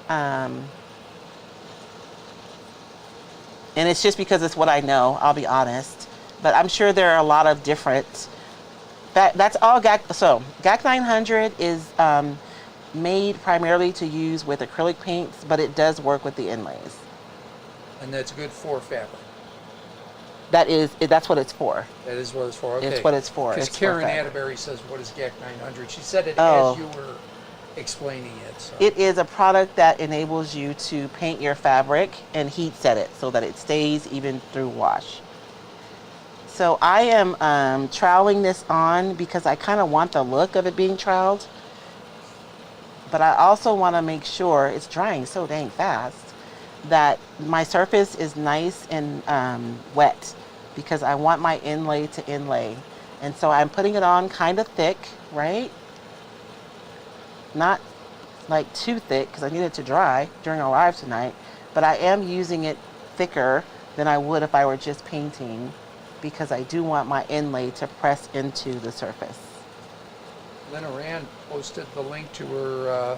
And it's just because it's what I know, I'll be honest. But I'm sure there are a lot of different. That's all GAC. So GAC 900 is made primarily to use with acrylic paints, but it does work with the inlays. And that's good for fabric. That's what it's for. That is what it's for. Okay. It's what it's for. Because It's Karen for fabric. Atterbury says, "What is GAC 900?" She said it Oh. as you were explaining it. So. It is a product that enables you to paint your fabric and heat set it so that it stays even through wash. So I am troweling this on because I kind of want the look of it being troweled. But I also want to make sure it's drying so dang fast that my surface is nice and wet, because I want my inlay to inlay. And so I'm putting it on kind of thick, right? Not like too thick because I need it to dry during our live tonight, but I am using it thicker than I would if I were just painting, because I do want my inlay to press into the surface. Lena Rand posted the link to her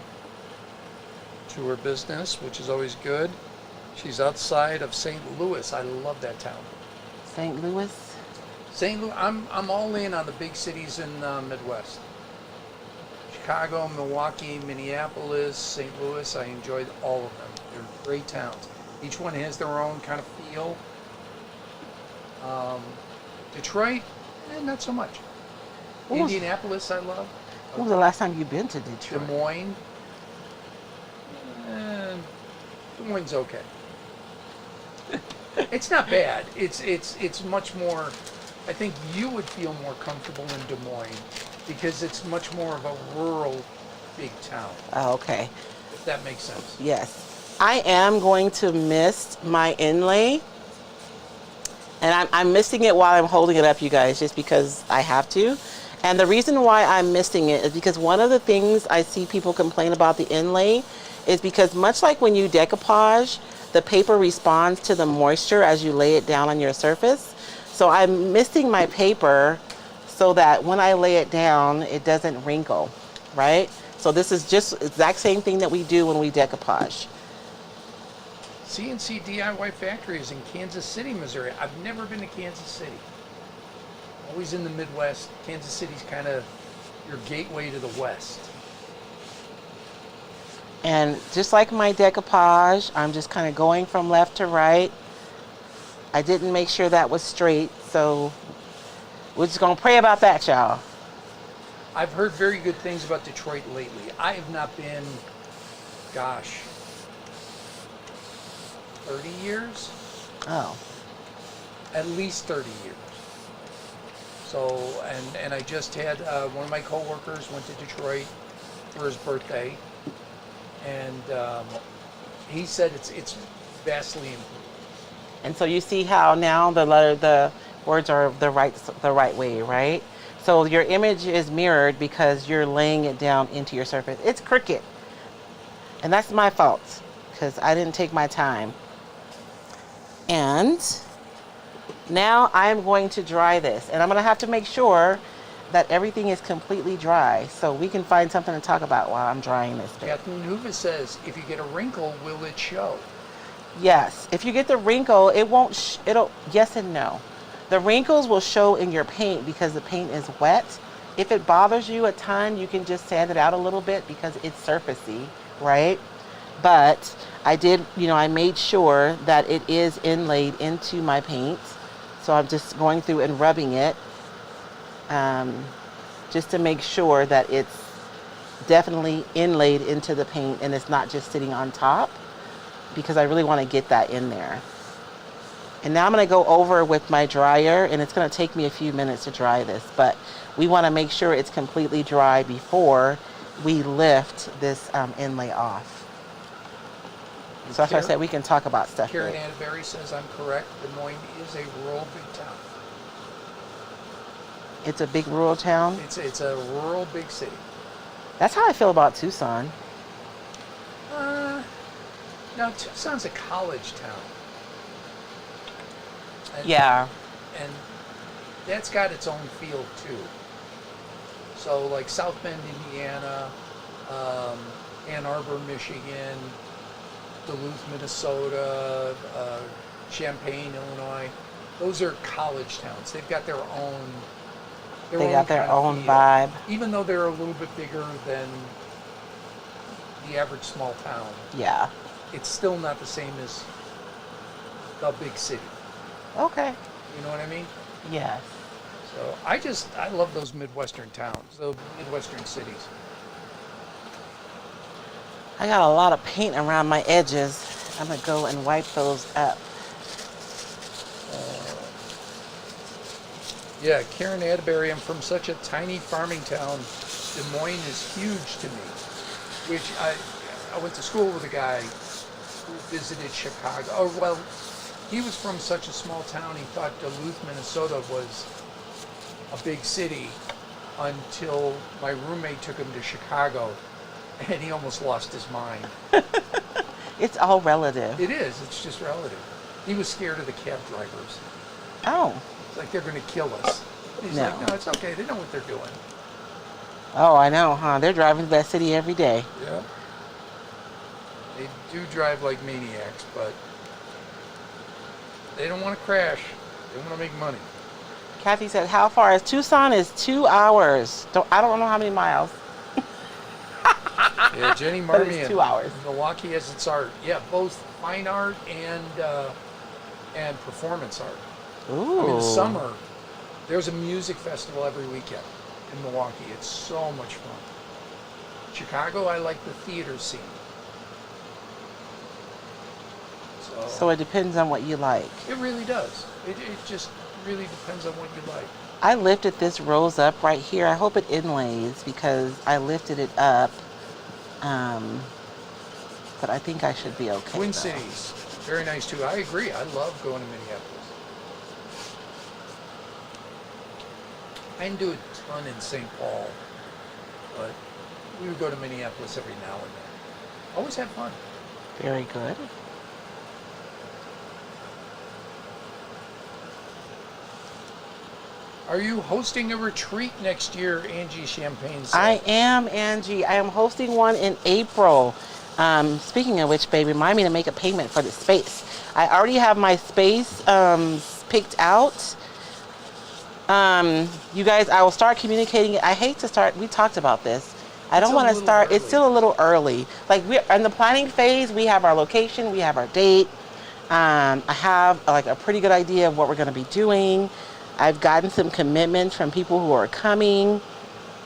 business, which is always good. She's outside of St. Louis. I love that town. St. Louis? St. Louis. I'm all in on the big cities in the Midwest. Chicago, Milwaukee, Minneapolis, St. Louis. I enjoyed all of them. They're great towns. Each one has their own kind of feel. Detroit, not so much. Indianapolis, I love. When was the last time you've been to Detroit? Des Moines. Des Moines okay. It's not bad. It's much more. I think you would feel more comfortable in Des Moines because it's much more of a rural big town. Oh, okay. If that makes sense. Yes. I am going to mist my inlay. And I'm misting it while I'm holding it up, you guys, just because I have to. And the reason why I'm misting it is because one of the things I see people complain about the inlay is because, much like when you decoupage, the paper responds to the moisture as you lay it down on your surface. So I'm misting my paper so that when I lay it down, it doesn't wrinkle, right? So this is just the exact same thing that we do when we decoupage. CNC DIY Factory is in Kansas City, Missouri. I've never been to Kansas City. Always in the Midwest. Kansas City's kind of your gateway to the West. And just like my decoupage, I'm just kind of going from left to right. I didn't make sure that was straight, so we're just going to pray about that, y'all. I've heard very good things about Detroit lately. I have not been, gosh, 30 years? Oh. At least 30 years. So, and I just had one of my coworkers went to Detroit for his birthday, and he said it's vastly improved. And so you see how now the words are the right way, right? So your image is mirrored because you're laying it down into your surface. It's crooked, and that's my fault because I didn't take my time. And now I'm going to dry this, and I'm going to have to make sure that everything is completely dry so we can find something to talk about while I'm drying this bit. Captain Nuva says, if you get a wrinkle, will it show? Yes, if you get the wrinkle, it won't, it'll, yes and no. The wrinkles will show in your paint because the paint is wet. If it bothers you a ton, you can just sand it out a little bit because it's surfacey, right? But I did, I made sure that it is inlaid into my paint. So I'm just going through and rubbing it um, just to make sure that it's definitely inlaid into the paint and it's not just sitting on top, because I really want to get that in there. And now I'm going to go over with my dryer, and it's going to take me a few minutes to dry this, but we want to make sure it's completely dry before we lift this inlay off. So that's why I said we can talk about stuff. Karen Atterbury says I'm correct. Des Moines is a rural big town. It's a big rural town? It's a rural big city. That's how I feel about Tucson. No, Tucson's a college town. And, yeah. And that's got its own feel too. So like South Bend, Indiana, Ann Arbor, Michigan, Duluth, Minnesota, Champaign, Illinois. Those are college towns. They've got their own. They got their own vibe. Even though they're a little bit bigger than the average small town. Yeah. It's still not the same as the big city. Okay. You know what I mean? Yes. So I love those Midwestern towns, those Midwestern cities. I got a lot of paint around my edges. I'm going to go and wipe those up. Yeah, Karen Atterbury, I'm from such a tiny farming town. Des Moines is huge to me. Which I went to school with a guy who visited Chicago. Oh, well, he was from such a small town, he thought Duluth, Minnesota was a big city until my roommate took him to Chicago, and he almost lost his mind. It's all relative. It is. It's just relative. He was scared of the cab drivers. Oh. It's like they're going to kill us. He's like, no, it's okay. They know what they're doing. Oh, I know, huh? They're driving to that city every day. Yeah. They do drive like maniacs, but they don't want to crash. They want to make money. Kathy said, how far is Tucson? Is 2 hours. I don't know how many miles. Yeah, Jenny But it's Marmion. 2 hours. Milwaukee has its art. Yeah, both fine art and performance art. Ooh. I mean, the summer, there's a music festival every weekend in Milwaukee. It's so much fun. Chicago, I like the theater scene. So it depends on what you like. It really does. It just really depends on what you like. I lifted this rose up right here. I hope it inlays because I lifted it up. But I think I should be okay. Twin Cities, very nice too. I agree. I love going to Minneapolis. I didn't do a ton in St. Paul, but we would go to Minneapolis every now and then. Always have fun. Very good. Are you hosting a retreat next year, Angie Champagne said? I am, Angie. I am hosting one in April. Speaking of which, baby, remind me to make a payment for the space. I already have my space picked out. You guys, I will start communicating it. I hate to start. We talked about this. I don't want to start. Early. It's still a little early. Like we're in the planning phase. We have our location. We have our date. I have like a pretty good idea of what we're going to be doing. I've gotten some commitments from people who are coming,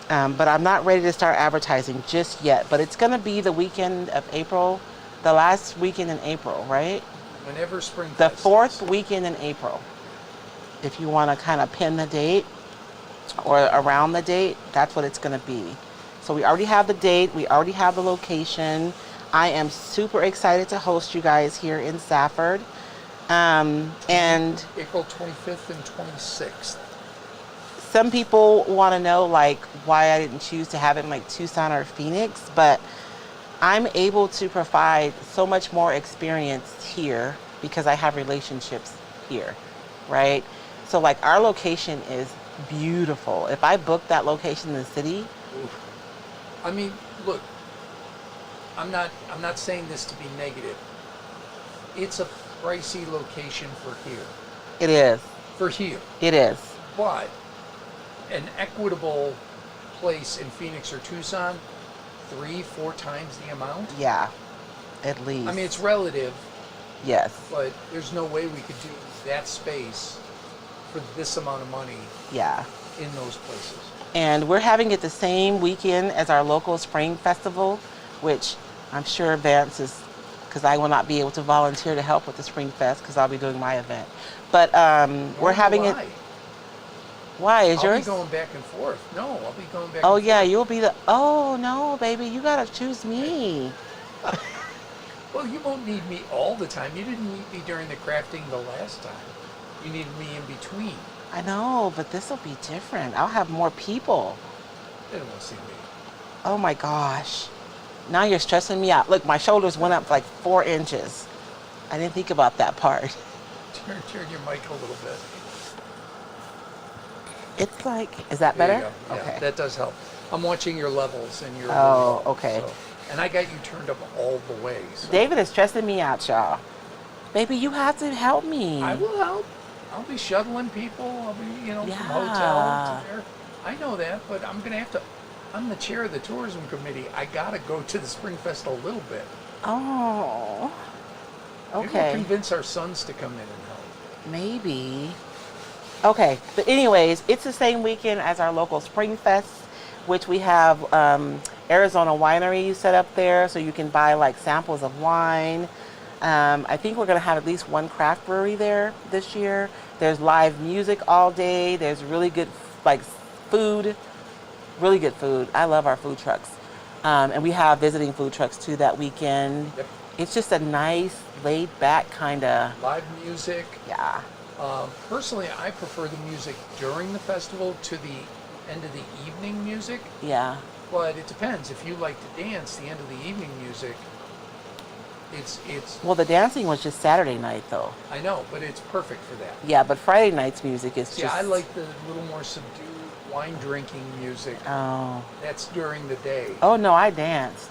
but I'm not ready to start advertising just yet. But it's going to be the weekend of April, the last weekend in April, right? Whenever spring. The fourth weekend in April. If you want to kind of pin the date or around the date, that's what it's going to be. So we already have the date. We already have the location. I am super excited to host you guys here in Safford. And April 25th and 26th. some people want to know like why I didn't choose to have it in like Tucson or Phoenix, but I'm able to provide so much more experience here because I have relationships here, right? So like our location is beautiful. If I book that location in the city, I mean, look, I'm not saying this to be negative. it's a pricey location for here. It is. For here. It is. But an equitable place in Phoenix or Tucson, 3-4 times the amount. Yeah, at least. I mean, it's relative. Yes. But there's no way we could do that space for this amount of money. Yeah. In those places. And we're having it the same weekend as our local spring festival, which I'm sure Vance is, because I will not be able to volunteer to help with the Spring Fest because I'll be doing my event. But we're having it. Why is I'll yours? be going back and forth. No, I'll be going back. Oh and yeah, forth. you'll be the. Oh no, baby, you gotta choose me. Well, you won't need me all the time. You didn't need me during the crafting the last time. You needed me in between. I know, but this will be different. I'll have more people. They don't want to see me. Oh my gosh. Now you're stressing me out. Look, my shoulders went up like 4 inches. I didn't think about that part. Turn your mic a little bit. It's like, is that There better? you go. Yeah, Okay. that does help. I'm watching your levels and your. Oh, okay. So, and I got you turned up all the way. So. David is stressing me out, y'all. Baby, you have to help me. I will help. I'll be shuttling people. I'll be, Yeah. from hotel to there. I know that, but I'm gonna have to. I'm the chair of the tourism committee. I gotta go to the Spring Fest a little bit. Oh. Maybe Okay. we'll convince our sons to come in and help. Maybe. Okay, but anyways, it's the same weekend as our local Spring Fest, which we have Arizona wineries set up there, so you can buy like samples of wine. I think we're gonna have at least one craft brewery there this year. There's live music all day. There's really good like food, really good food. I love our food trucks, and we have visiting food trucks too that weekend. Yep. It's just a nice, laid back kind of. Live music. Yeah. Personally, I prefer the music during the festival to the end of the evening music. Yeah. But it depends. If you like to dance, the end of the evening music, it's. Well, the dancing was just Saturday night though. I know, but it's perfect for that. Yeah, but Friday night's music is See, just. I like the little more subdued wine drinking music. Oh. That's during the day. Oh no, I danced.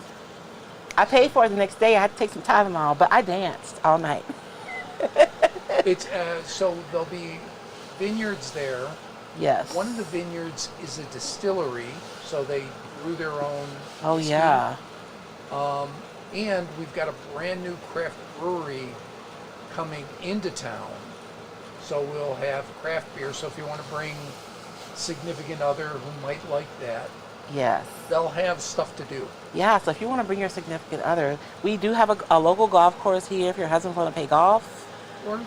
I paid for it the next day. I had to take some Tylenol, but I danced all night. It's so there'll be vineyards there. Yes. One of the vineyards is a distillery, so they brew their own. Oh whiskey. yeah. And we've got a brand new craft brewery coming into town. So we'll have craft beer. So if you want to bring significant other who might like that, Yes. they'll have stuff to do. Yeah. So if you want to bring your significant other, we do have a local golf course here. If your husband's want to play golf. Or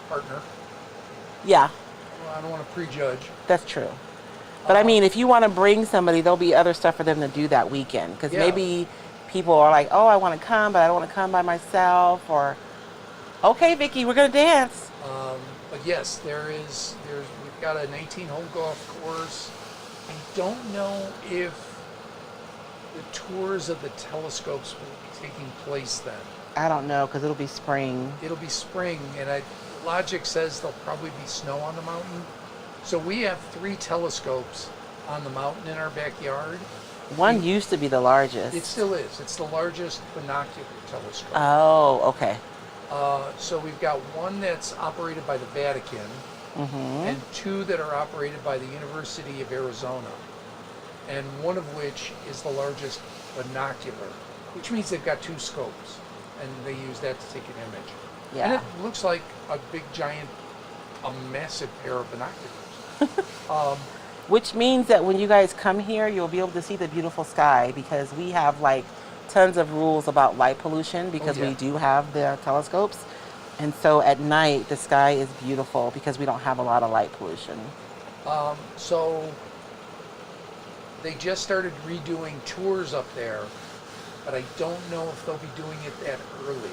partner. Yeah, Well, I don't want to prejudge. that's true. But I mean, if you want to bring somebody, there'll be other stuff for them to do that weekend. Because Yeah. maybe people are like, oh, I want to come, but I don't want to come by myself. Or, okay, Vicky, we're going to dance. But yes, we've got an 18-hole golf course. I don't know if the tours of the telescopes will be taking place then. I don't know, because it'll be spring. It'll be spring, and logic says there'll probably be snow on the mountain. So we have 3 telescopes on the mountain in our backyard. One used to be the largest. It still is. It's the largest binocular telescope. Oh, okay. So we've got one that's operated by the Vatican, and 2 that are operated by the University of Arizona, and one of which is the largest binocular, which means they've got 2 scopes, and they use that to take an image. Yeah. And it looks like a big giant, a massive pair of binoculars. Which means that when you guys come here, you'll be able to see the beautiful sky, because we have like tons of rules about light pollution because yeah. we do have the telescopes. And so at night, the sky is beautiful because we don't have a lot of light pollution. So they just started redoing tours up there, but I don't know if they'll be doing it that early.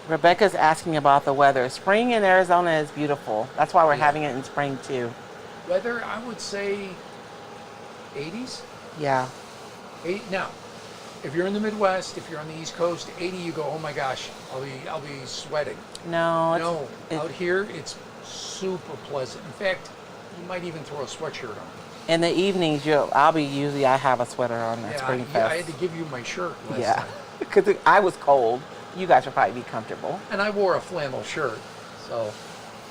Rebecca's asking about the weather. Spring in Arizona is beautiful. That's why we're having it in spring too. Weather, I would say 80s. Yeah. Now, if you're in the Midwest, if you're on the East Coast, 80, you go, oh my gosh, I'll be sweating. No. Out here it's super pleasant. In fact, you might even throw a sweatshirt on. In the evenings, I have a sweater on at Spring Fest. I had to give you my shirt last time. Because I was cold. you guys will probably be comfortable. And I wore a flannel shirt, so.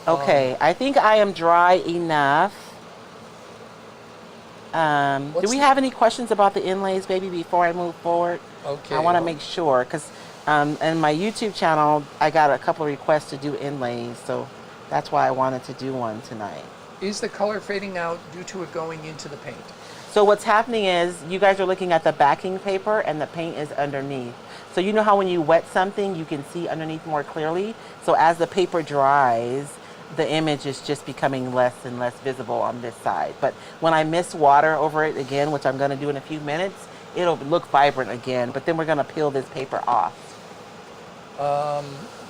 Okay, I think I am dry enough. Do we have any questions about the inlays, baby, before I move forward? Okay. I want to make sure, because in my YouTube channel, I got a couple of requests to do inlays, so that's why I wanted to do one tonight. Is the color fading out due to it going into the paint? So what's happening is you guys are looking at the backing paper and the paint is underneath. So you know how when you wet something, you can see underneath more clearly? So as the paper dries, the image is just becoming less and less visible on this side. But when I mist water over it again, which I'm going to do in a few minutes, it'll look vibrant again. But then we're going to peel this paper off.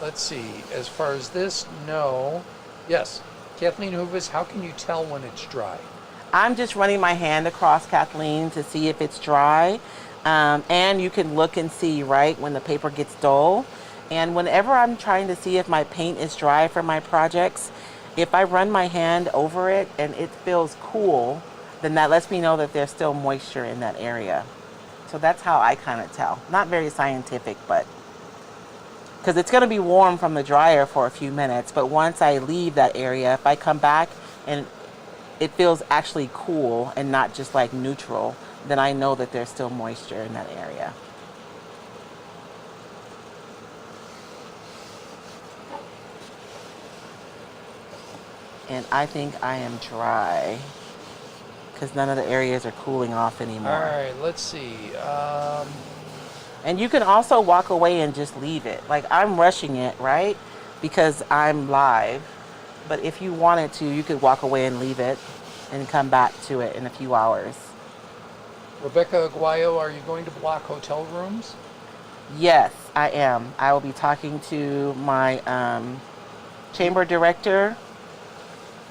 Let's see. As far as this, no. Yes. Kathleen Hoovis, how can you tell when it's dry? I'm just running my hand across, Kathleen, to see if it's dry. And you can look and see, right, when the paper gets dull. And whenever I'm trying to see if my paint is dry for my projects, if I run my hand over it and it feels cool, then that lets me know that there's still moisture in that area. So that's how I kind of tell. Not very scientific, but because it's going to be warm from the dryer for a few minutes. But once I leave that area, if I come back and it feels actually cool and not just like neutral, then I know that there's still moisture in that area. And I think I am dry because none of the areas are cooling off anymore. All right, let's see. And you can also walk away and just leave it. Like I'm rushing it, right? Because I'm live. But if you wanted to, you could walk away and leave it and come back to it in a few hours. Rebecca Aguayo, are you going to block hotel rooms? Yes, I am. I will be talking to my chamber director.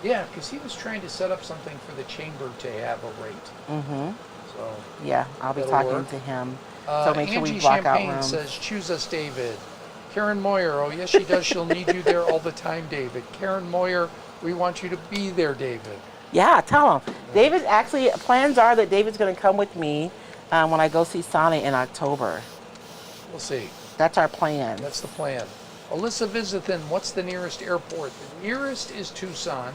Yeah, because he was trying to set up something for the chamber to have a rate. Mm-hmm. So yeah, I'll be talking to him. So make sure Angie we block Champagne out rooms. says, choose us, David. Karen Moyer, oh yes she does. She'll need you there all the time, David. Karen Moyer, we want you to be there, David. Yeah, tell him. David, actually, plans are that David's going to come with me when I go see Sonny in October. We'll see. That's our plan. That's the plan. Alyssa Visithan, what's the nearest airport? The nearest is Tucson,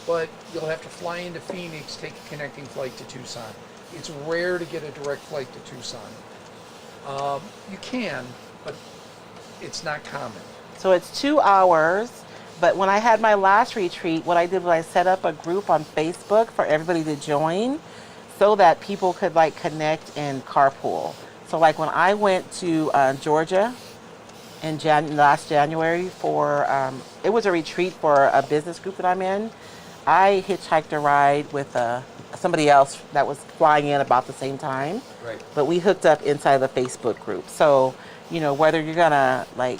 but you'll have to fly into Phoenix, take a connecting flight to Tucson. It's rare to get a direct flight to Tucson. You can, but it's not common. So it's 2 hours, but when I had my last retreat, what I did was I set up a group on Facebook for everybody to join so that people could like connect and carpool. So like when I went to Georgia in last January for, it was a retreat for a business group that I'm in, I hitchhiked a ride with somebody else that was flying in about the same time. Right. But we hooked up inside the Facebook group. So, you know, whether you're gonna like,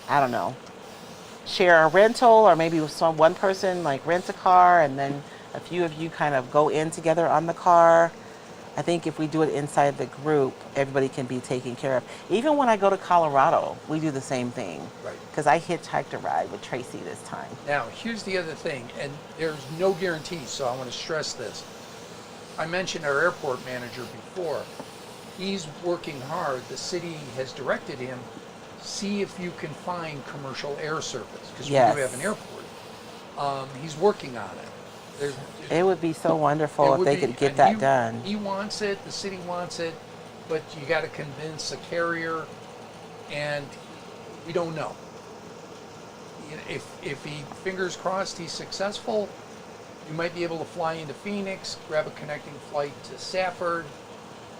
I don't know, share a rental or maybe with one person like rent a car and then a few of you kind of go in together on the car. I think if we do it inside the group, everybody can be taken care of. Even when I go to Colorado, we do the same thing. Right. Because I hitchhiked a ride with Tracy this time. Now, here's the other thing, and there's no guarantee, so I want to stress this. I mentioned our airport manager before. He's working hard. The city has directed him, see if you can find commercial air service, because Yes. we do have an airport. He's working on it. It would be so wonderful if they could get and that done. He wants it, the city wants it, but you got to convince a carrier, and we don't know. If he, fingers crossed, he's successful, you might be able to fly into Phoenix, grab a connecting flight to Safford,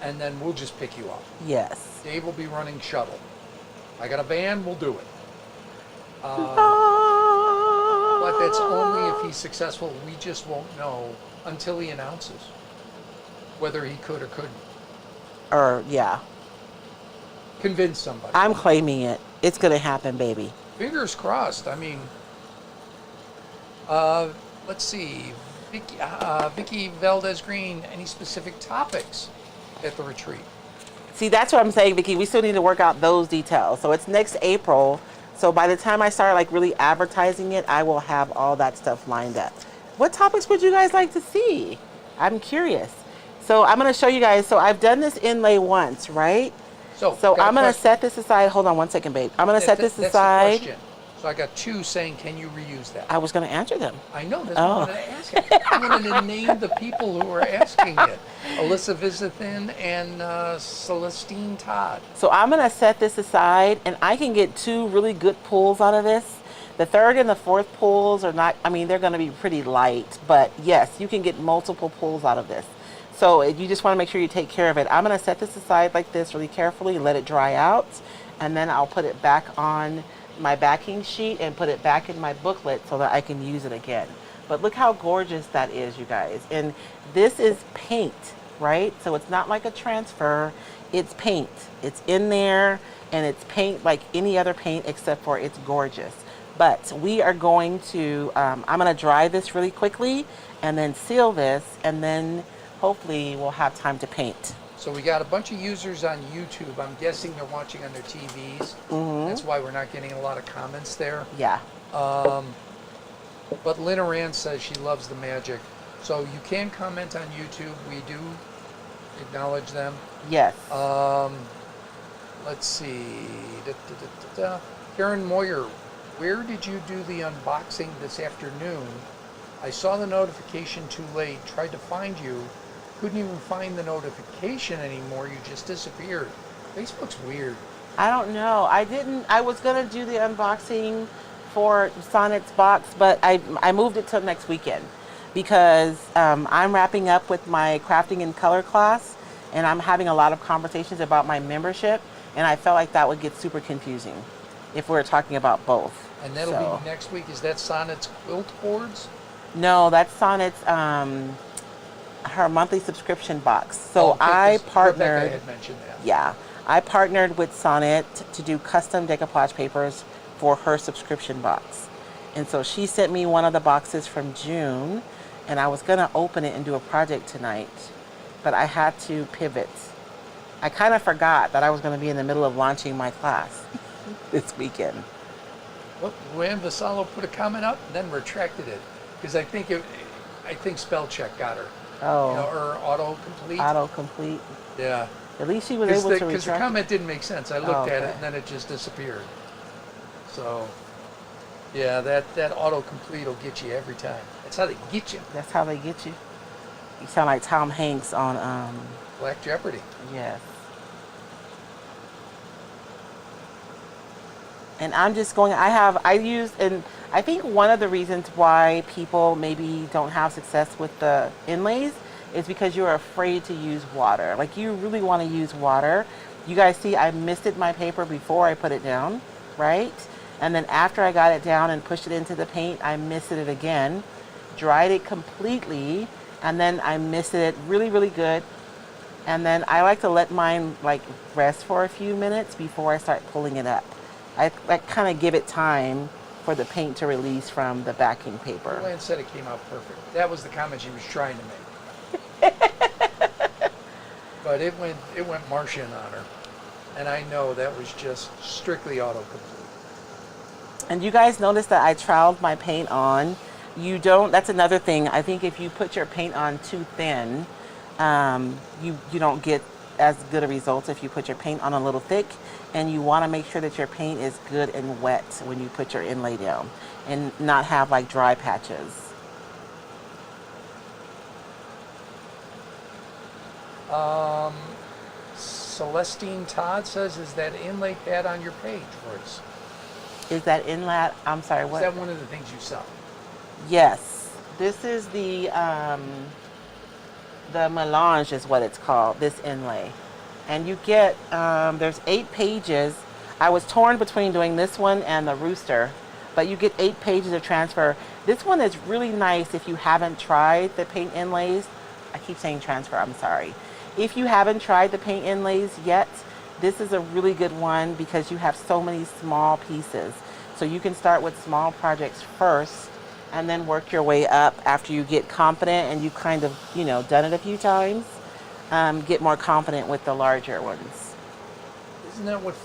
and then we'll just pick you up. Yes. Dave will be running shuttle. I got a van, we'll do it. But that's only if he's successful. We just won't know until he announces whether he could or couldn't. Or, yeah. Convince somebody. I'm claiming it. It's going to happen, baby. Fingers crossed. I mean, let's see. Vicky Valdez Green, any specific topics at the retreat? See, that's what I'm saying, Vicki. We still need to work out those details. So it's next April. So by the time I start like really advertising it, I will have all that stuff lined up. What topics would you guys like to see? I'm curious. So I'm going to show you guys. So I've done this inlay once, right? So So got a I'm gonna question. set this aside. Hold on one second, babe. I'm gonna set this That's the aside. question. So I got two saying, can you reuse that? I was gonna answer them. I know, that's what I Oh. wanted to ask. I wanted to name the people who are asking it. Alyssa Visithin and Celestine Todd. So I'm gonna set this aside, and I can get two really good pulls out of this. The third and the fourth pulls are not, I mean, they're gonna be pretty light, but yes, you can get multiple pulls out of this. So you just wanna make sure you take care of it. I'm gonna set this aside like this really carefully, let it dry out, and then I'll put it back on my backing sheet and put it back in my booklet so that I can use it again. But look how gorgeous that is, you guys. And this is paint, right? So it's not like a transfer, it's paint. It's in there, and it's paint like any other paint except for it's gorgeous. But we are going to, I'm gonna dry this really quickly and then seal this, and then hopefully we'll have time to paint. So we got a bunch of users on YouTube. I'm guessing they're watching on their TVs. That's why we're not getting a lot of comments there. Yeah. But Lynn Rand says she loves the magic. So you can comment on YouTube. We do acknowledge them. Yes. Let's see. Karen Moyer, where did you do the unboxing this afternoon? I saw the notification too late. Tried to find you. Couldn't even find the notification anymore. You just disappeared. Facebook's weird. I don't know. I was going to do the unboxing for Sonnet's box, but I moved it till next weekend because I'm wrapping up with my crafting in color class, and I'm having a lot of conversations about my membership, and I felt like that would get super confusing if we were talking about both. And that'll be next week. Is that Sonnet's quilt boards? No, that's Sonnet's her monthly subscription box. So I partnered. Rebecca had mentioned that. Yeah, I partnered with Sonnet to do custom decoupage papers for her subscription box, and so she sent me one of the boxes from June, and I was gonna open it and do a project tonight, but I had to pivot. I kind of forgot that I was gonna be in the middle of launching my class this weekend. Well, Luann Vassallo put a comment up and then retracted it because I think spell check got her. Oh. You know, or autocomplete. Autocomplete. Yeah. At least she was able to retract. Because the comment didn't make sense. I looked at it Okay. and then it just disappeared. So, yeah, that autocomplete will get you every time. That's how they get you. That's how they get you. You sound like Tom Hanks on Black Jeopardy. yes. And I'm just going, and I think one of the reasons why people maybe don't have success with the inlays is because you're afraid to use water. Like, you really want to use water. You guys see I misted my paper before I put it down, right? And then after I got it down and pushed it into the paint, I misted it again, dried it completely, and then I misted it really, really good. And then I like to let mine like rest for a few minutes before I start pulling it up. I kind of give it time for the paint to release from the backing paper. Luann said it came out perfect. That was the comment she was trying to make. But it went Martian on her. And I know that was just strictly autocomplete. And you guys notice that I troweled my paint on. That's another thing. I think if you put your paint on too thin, you don't get as good a results if you put your paint on a little thick, and you want to make sure that your paint is good and wet when you put your inlay down and not have like dry patches. Celestine Todd says, is that inlay pad on your page, Royce? Is that inlay? I'm sorry, what? Is that one of the things you sell? Yes. This is the melange is what it's called, this inlay. And you get, there's 8 pages. I was torn between doing this one and the rooster, but you get 8 pages of transfer. This one is really nice if you haven't tried the paint inlays. I keep saying transfer, I'm sorry. If you haven't tried the paint inlays yet, this is a really good one because you have so many small pieces. So you can start with small projects first and then work your way up after you get confident and you kind of, done it a few times. Get more confident with the larger ones. Isn't that what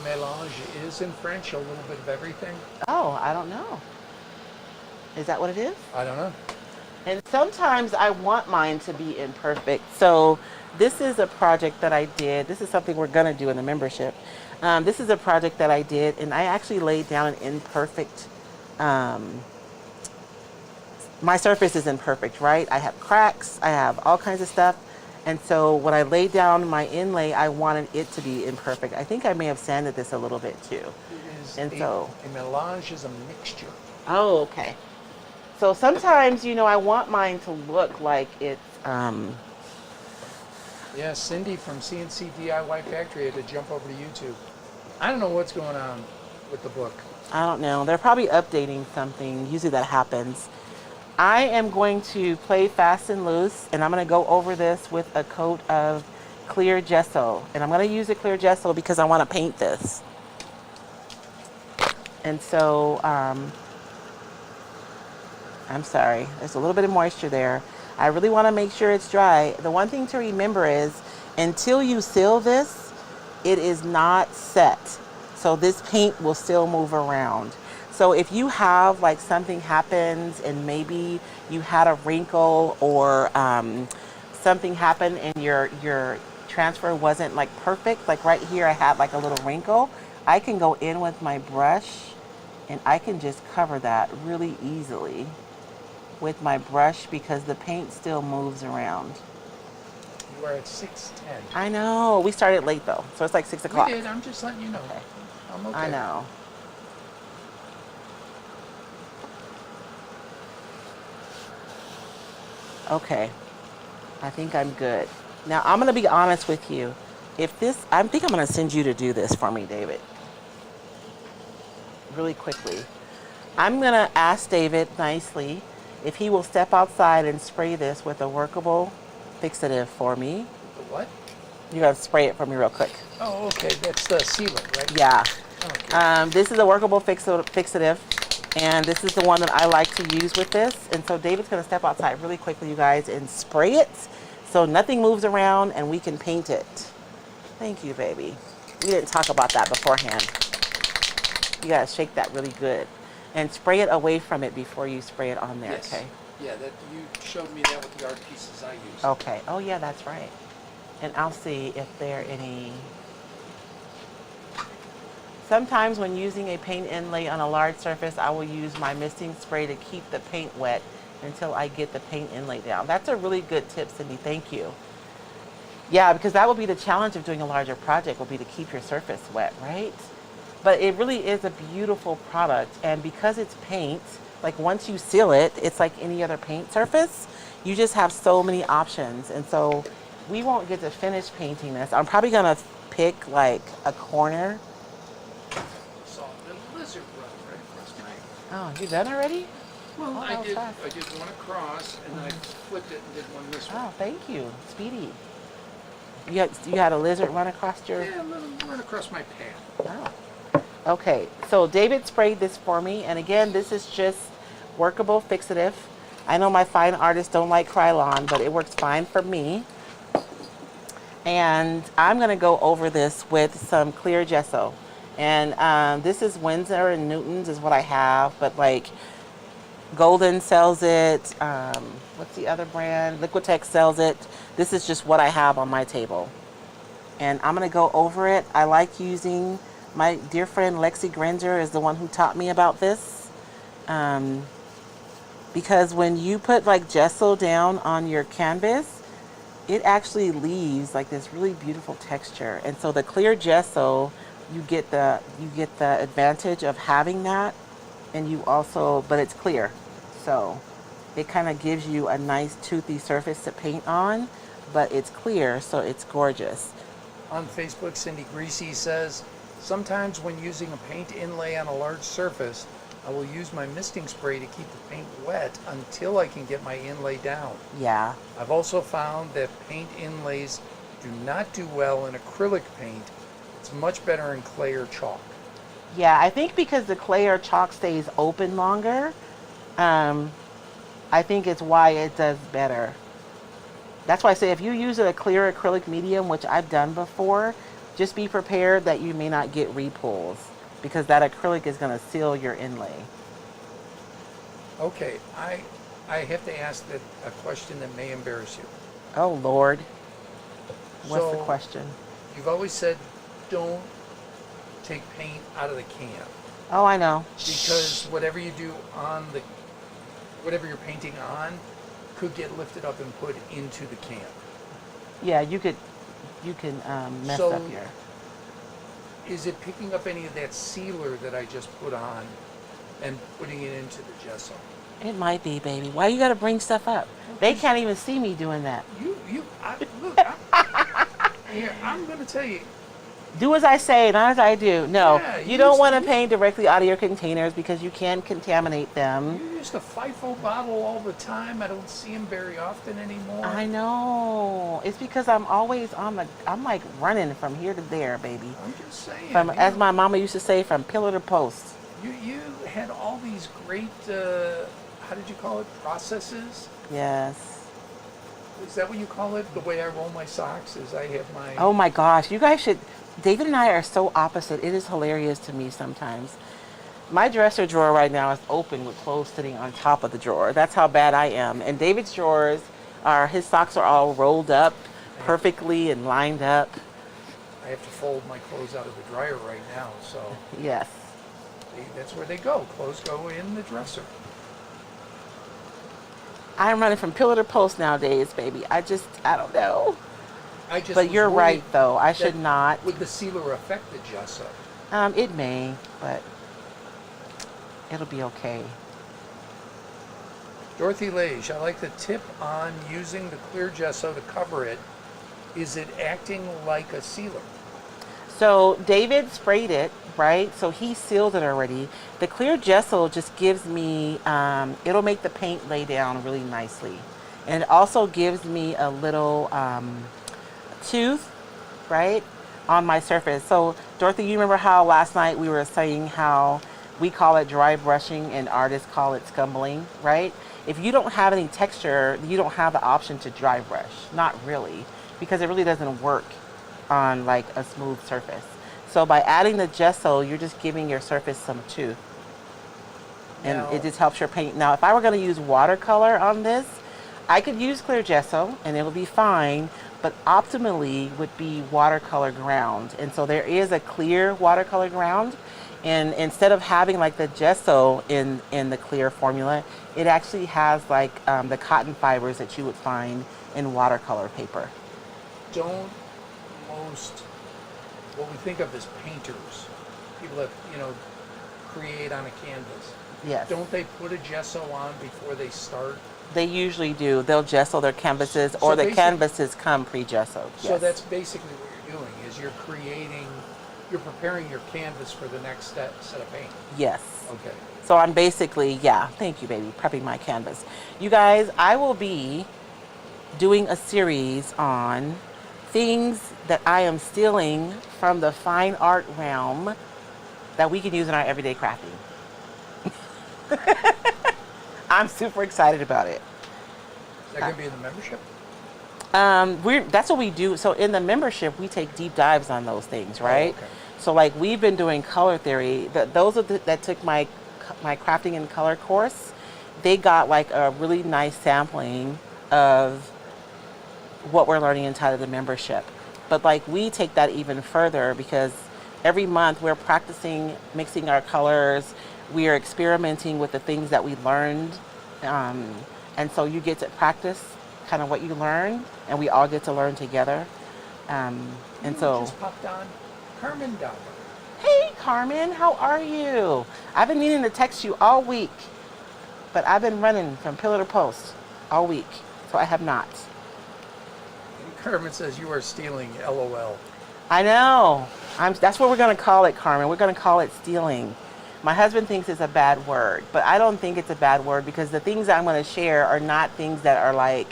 melange is in French? A little bit of everything? Oh, I don't know. Is that what it is? I don't know. And sometimes I want mine to be imperfect. So this is a project that I did. This is something we're going to do in the membership. This is a project that I did, and I actually laid down an imperfect, um, my surface is imperfect, right? I have cracks, I have all kinds of stuff. And so when I laid down my inlay, I wanted it to be imperfect. I think I may have sanded this a little bit too. It is And so, a melange is a mixture. oh, okay. So sometimes, I want mine to look like it's, Yeah, Cindy from CNC DIY Factory had to jump over to YouTube. I don't know what's going on with the book. I don't know. They're probably updating something. Usually that happens. I am going to play fast and loose, and I'm going to go over this with a coat of clear gesso. And I'm going to use the clear gesso because I want to paint this. And so, I'm sorry, there's a little bit of moisture there. I really want to make sure it's dry. The one thing to remember is until you seal this, it is not set. So this paint will still move around. So if you have like something happens and maybe you had a wrinkle or something happened and your transfer wasn't like perfect, like right here I had like a little wrinkle, I can go in with my brush and I can just cover that really easily with my brush because the paint still moves around. You are at 6:10. I know. We started late though, so it's like 6 o'clock. We did. I'm just letting you know. Okay. I'm okay. I know. Okay. I think I'm good. Now I'm gonna be honest with you. I think I'm gonna send you to do this for me, David. Really quickly. I'm gonna ask David nicely if he will step outside and spray this with a workable fixative for me. The what? You gotta spray it for me real quick. Oh, okay. That's the sealant, right? Yeah. Okay. This is a workable fixative, and this is the one that I like to use with this. And so David's gonna step outside really quickly, you guys, and spray it so nothing moves around and we can paint it. Thank you, baby. We didn't talk about that beforehand. You gotta shake that really good. And spray it away from it before you spray it on there, Yes. okay? Yeah, that you showed me that with the art pieces I used. Okay. Oh, yeah, that's right. And I'll see if there are any. Sometimes when using a paint inlay on a large surface, I will use my misting spray to keep the paint wet until I get the paint inlay down. That's a really good tip, Cindy. Thank you. Yeah, because that will be the challenge of doing a larger project, will be to keep your surface wet, right? But it really is a beautiful product. And because it's paint, like once you seal it, it's like any other paint surface. You just have so many options. And so we won't get to finish painting this. I'm probably gonna pick like a corner. Saw the lizard run right across my. Oh, you done already? Well, Oh, I that was did. fast. I did one across, and then I flipped it and did one this way. Oh, thank you. Speedy. You had a lizard run across your... Yeah, a little run across my path. Oh. Okay, so David sprayed this for me, and again, this is just workable fixative. I know my fine artists don't like Krylon, but it works fine for me. And I'm gonna go over this with some clear gesso. And this is Winsor and Newton's is what I have, but like Golden sells it. What's the other brand? Liquitex sells it. This is just what I have on my table. And I'm gonna go over it. I like using, my dear friend Lexi Granger is the one who taught me about this. Because when you put like gesso down on your canvas, it actually leaves like this really beautiful texture. And so the clear gesso, you get the advantage of having that, and you also, but it's clear. So it kind of gives you a nice toothy surface to paint on, but it's clear, so it's gorgeous. On Facebook, Cindy Greasy says, sometimes when using a paint inlay on a large surface, I will use my misting spray to keep the paint wet until I can get my inlay down. Yeah. I've also found that paint inlays do not do well in acrylic paint. It's much better in clay or chalk. Yeah, I think because the clay or chalk stays open longer, I think it's why it does better. That's why I say if you use a clear acrylic medium, which I've done before, just be prepared that you may not get repulls because that acrylic is going to seal your inlay. Okay, I have to ask a question that may embarrass you. Oh, Lord. What's the So, question? you've always said don't take paint out of the can Oh, I know. because whatever you do on whatever you're painting on could get lifted up and put into the can. Yeah, you can mess So, up your... is it picking up any of that sealer that I just put on and putting it into the gesso? It might be, baby. Why you gotta bring stuff up? They can't even see me doing that. I'm going to tell you. Do as I say, not as I do. No, Yeah, you don't want to paint directly out of your containers because you can contaminate them. You use the FIFO bottle all the time. I don't see them very often anymore. I know. It's because I'm always I'm like running from here to there, baby. I'm just saying. From, as my mama used to say, from pillar to post. You had all these great, how did you call it, processes? Yes. Is that what you call it? The way I roll my socks is I have my... Oh my gosh, you guys should... David and I are so opposite. It is hilarious to me sometimes. My dresser drawer right now is open with clothes sitting on top of the drawer. That's how bad I am. And David's drawers his socks are all rolled up perfectly and lined up. I have to fold my clothes out of the dryer right now, so... Yes. That's where they go. Clothes go in the dresser. I'm running from pillar to post nowadays, baby. I don't know. But you're was right, worried though. I should that not. Would the sealer affect the gesso? It may, but it'll be okay. Dorothy Lage, I like the tip on using the clear gesso to cover it. Is it acting like a sealer? So David sprayed it, right? So he sealed it already. The clear gesso just gives me, it'll make the paint lay down really nicely. And it also gives me a little tooth, right, on my surface. So Dorothy, you remember how last night we were saying how we call it dry brushing and artists call it scumbling, right? If you don't have any texture, you don't have the option to dry brush. Not really, because it really doesn't work on like a smooth surface. So by adding the gesso, you're just giving your surface some tooth. And it just helps your paint. Now, if I were going to use watercolor on this, I could use clear gesso and it'll be fine, but optimally would be watercolor ground. And so there is a clear watercolor ground. And instead of having like the gesso in the clear formula, it actually has like the cotton fibers that you would find in watercolor paper. Don't most, what we think of as painters, people that, create on a canvas. Yes. Don't they put a gesso on before they start? They usually do. They'll gesso their canvases, So or the basic- canvases come pre-gessoed. Yes. So that's basically what you're doing, is you're preparing your canvas for the next set of paint. Yes. Okay. So I'm basically, thank you, baby, prepping my canvas. You guys, I will be doing a series on things that I am stealing from the fine art realm that we can use in our everyday crafting. I'm super excited about it. Is that going to be in the membership? That's what we do. So in the membership, we take deep dives on those things, right? Oh, okay. So like we've been doing color theory. Those that took my crafting and color course, they got like a really nice sampling of what we're learning inside of the membership. But like we take that even further because every month we're practicing mixing our colors. We are experimenting with the things that we learned. And so you get to practice kind of what you learn, and we all get to learn together. Just popped on Carmen Dauber. Hey Carmen, how are you? I've been meaning to text you all week, but I've been running from pillar to post all week, so I have not. And Carmen says you are stealing, LOL. I know. That's what we're going to call it, Carmen. We're going to call it stealing. My husband thinks it's a bad word, but I don't think it's a bad word because the things that I'm going to share are not things that are like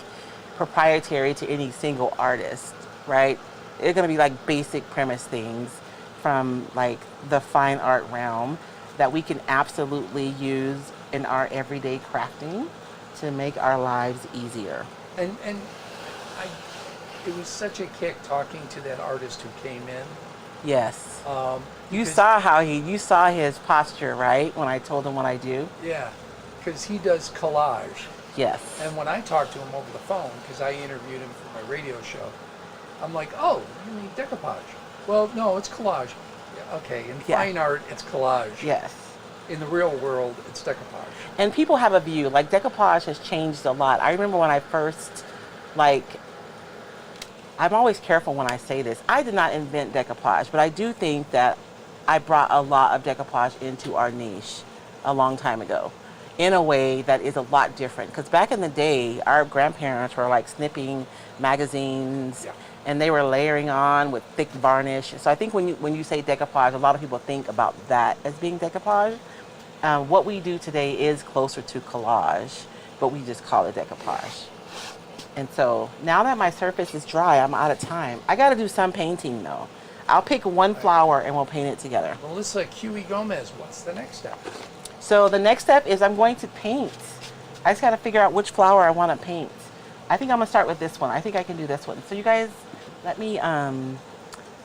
proprietary to any single artist, right? They're going to be like basic premise things from like the fine art realm that we can absolutely use in our everyday crafting to make our lives easier. And it was such a kick talking to that artist who came in. Yes. You saw his posture, right? When I told him what I do. Yeah, because he does collage. Yes. And when I talked to him over the phone, because I interviewed him for my radio show, I'm like, oh, you mean decoupage? Well, no, it's collage. Yeah, okay, in Yeah. fine art, it's collage. Yes. In the real world, it's decoupage. And people have a view. Like, decoupage has changed a lot. I remember when I first, like, I'm always careful when I say this. I did not invent decoupage, but I do think that I brought a lot of decoupage into our niche a long time ago in a way that is a lot different. Because back in the day, our grandparents were like snipping magazines, Yeah. and they were layering on with thick varnish. So I think when you say decoupage, a lot of people think about that as being decoupage. What we do today is closer to collage, but we just call it decoupage. And so now that my surface is dry, I'm out of time. I got to do some painting though. I'll pick one flower and we'll paint it together. Melissa Q.E. Gomez, what's the next step? So the next step is I'm going to paint. I just got to figure out which flower I want to paint. I think I'm going to start with this one. I think I can do this one. So you guys, let me,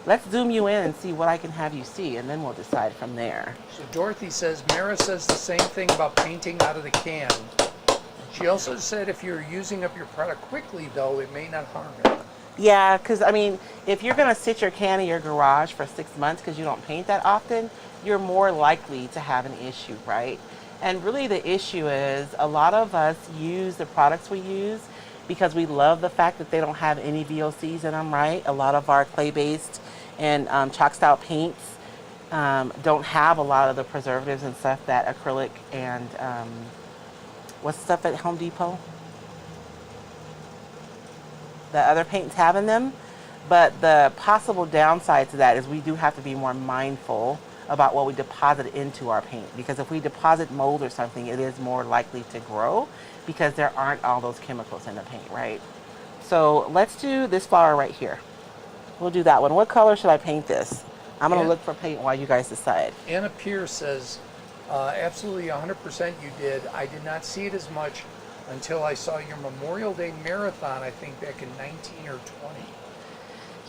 let's zoom you in and see what I can have you see, and then we'll decide from there. So Dorothy says, Mara says the same thing about painting out of the can. She also said if you're using up your product quickly, though, it may not harm it. Yeah, because I mean, if you're going to sit your can in your garage for 6 months because you don't paint that often, you're more likely to have an issue, right? And really the issue is a lot of us use the products we use because we love the fact that they don't have any VOCs in them, right? A lot of our clay-based and chalk style paints don't have a lot of the preservatives and stuff that acrylic and what's the stuff at Home Depot that other paints have in them. But the possible downside to that is we do have to be more mindful about what we deposit into our paint, because if we deposit mold or something, it is more likely to grow because there aren't all those chemicals in the paint, right? So let's do this flower right here. We'll do that one. What color should I paint this? I'm going to look for paint while you guys decide. Anna Pierce says, absolutely 100% you did. I did not see it as much until I saw your Memorial Day marathon, I think back in 19 or 20.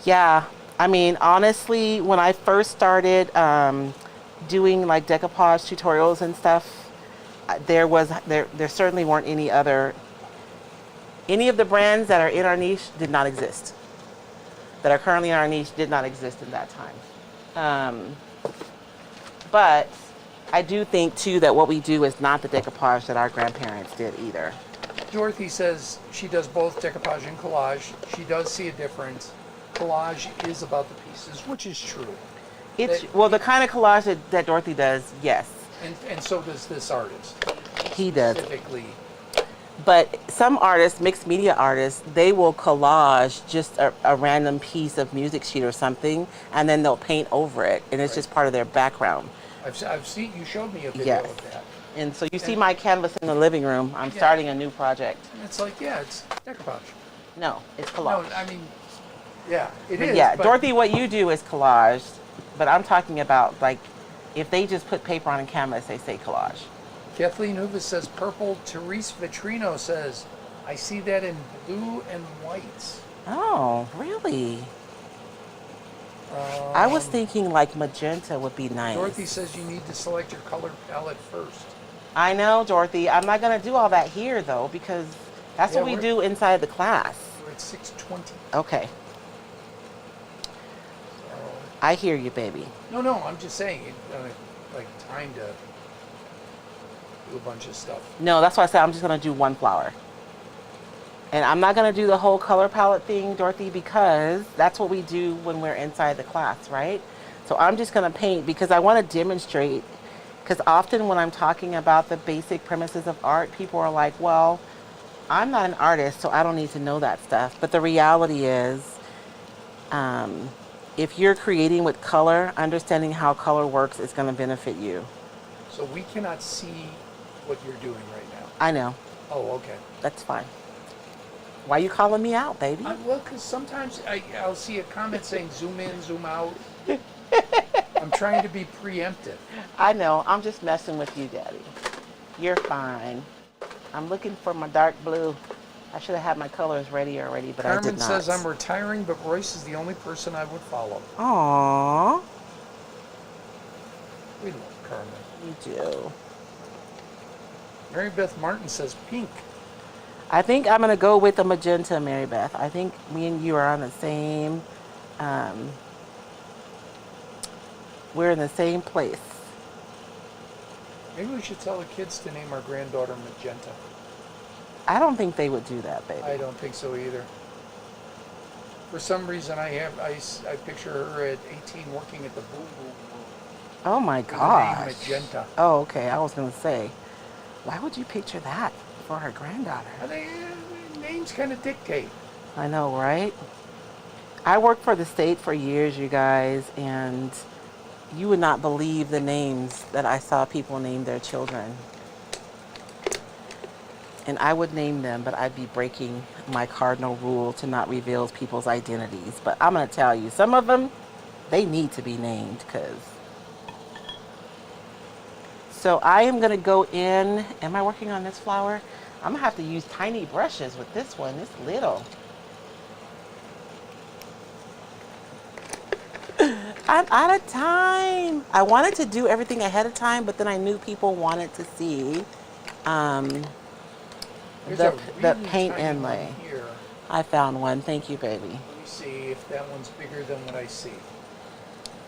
Yeah, I mean, honestly, when I first started doing like decoupage tutorials and stuff, there certainly weren't any of the brands that are in our niche did not exist. That are currently in our niche did not exist in that time. But I do think too that what we do is not the decoupage that our grandparents did either. Dorothy says she does both decoupage and collage. She does see a difference. Collage is about the pieces, which is true. Well, the kind of collage that Dorothy does, yes. And so does this artist. He does. Specifically. But some artists, mixed media artists, they will collage just a random piece of music sheet or something, and then they'll paint over it, and it's just part of their background. I've seen, you showed me a video of that. And so you see my canvas in the living room. I'm starting a new project. And it's like, yeah, it's decoupage. No, it's collage. No, I mean, yeah, it is. Yeah, but Dorothy, what you do is collage, but I'm talking about like if they just put paper on a canvas, they say collage. Kathleen Hoovis says purple. Therese Vitrino says, I see that in blue and whites. Oh, really? I was thinking like magenta would be nice. Dorothy says you need to select your color palette first. I know, Dorothy. I'm not going to do all that here, though, because that's what we do inside the class. We're at 6:20. Okay. I hear you, baby. No, I'm just saying, like time to do a bunch of stuff. No, that's why I said I'm just going to do one flower. And I'm not going to do the whole color palette thing, Dorothy, because that's what we do when we're inside the class, right? So I'm just going to paint because I want to demonstrate. Because often when I'm talking about the basic premises of art, people are like, well, I'm not an artist, so I don't need to know that stuff. But the reality is, if you're creating with color, understanding how color works is going to benefit you. So we cannot see what you're doing right now. I know. Oh, okay. That's fine. Why are you calling me out, baby? Well, because sometimes I'll see a comment saying zoom in, zoom out. I'm trying to be preemptive. I know. I'm just messing with you, Daddy. You're fine. I'm looking for my dark blue. I should have had my colors ready already, but I did Carmen not. says, I'm retiring, but Royce is the only person I would follow. Aww. We love Carmen. You do. Mary Beth Martin says pink. I think I'm going to go with the magenta, Mary Beth. I think me and you are on the same, um, we're in the same place. Maybe we should tell the kids to name our granddaughter Magenta. I don't think they would do that, baby. I don't think so either. For some reason, I picture her at 18 working at the Boo Boo Room. Oh my With the gosh. name Magenta. Oh, okay. I was going to say, why would you picture that for her granddaughter? I think names kind of dictate. I know, right? I worked for the state for years, you guys, and you would not believe the names that I saw people name their children. And I would name them, but I'd be breaking my cardinal rule to not reveal people's identities. But I'm going to tell you, some of them, they need to be named, because... So I am going to go in. Am I working on this flower? I'm going to have to use tiny brushes with this one. It's little. I'm out of time. I wanted to do everything ahead of time, but then I knew people wanted to see the paint inlay. Here. I found one. Thank you, baby. Let me see if that one's bigger than what I see.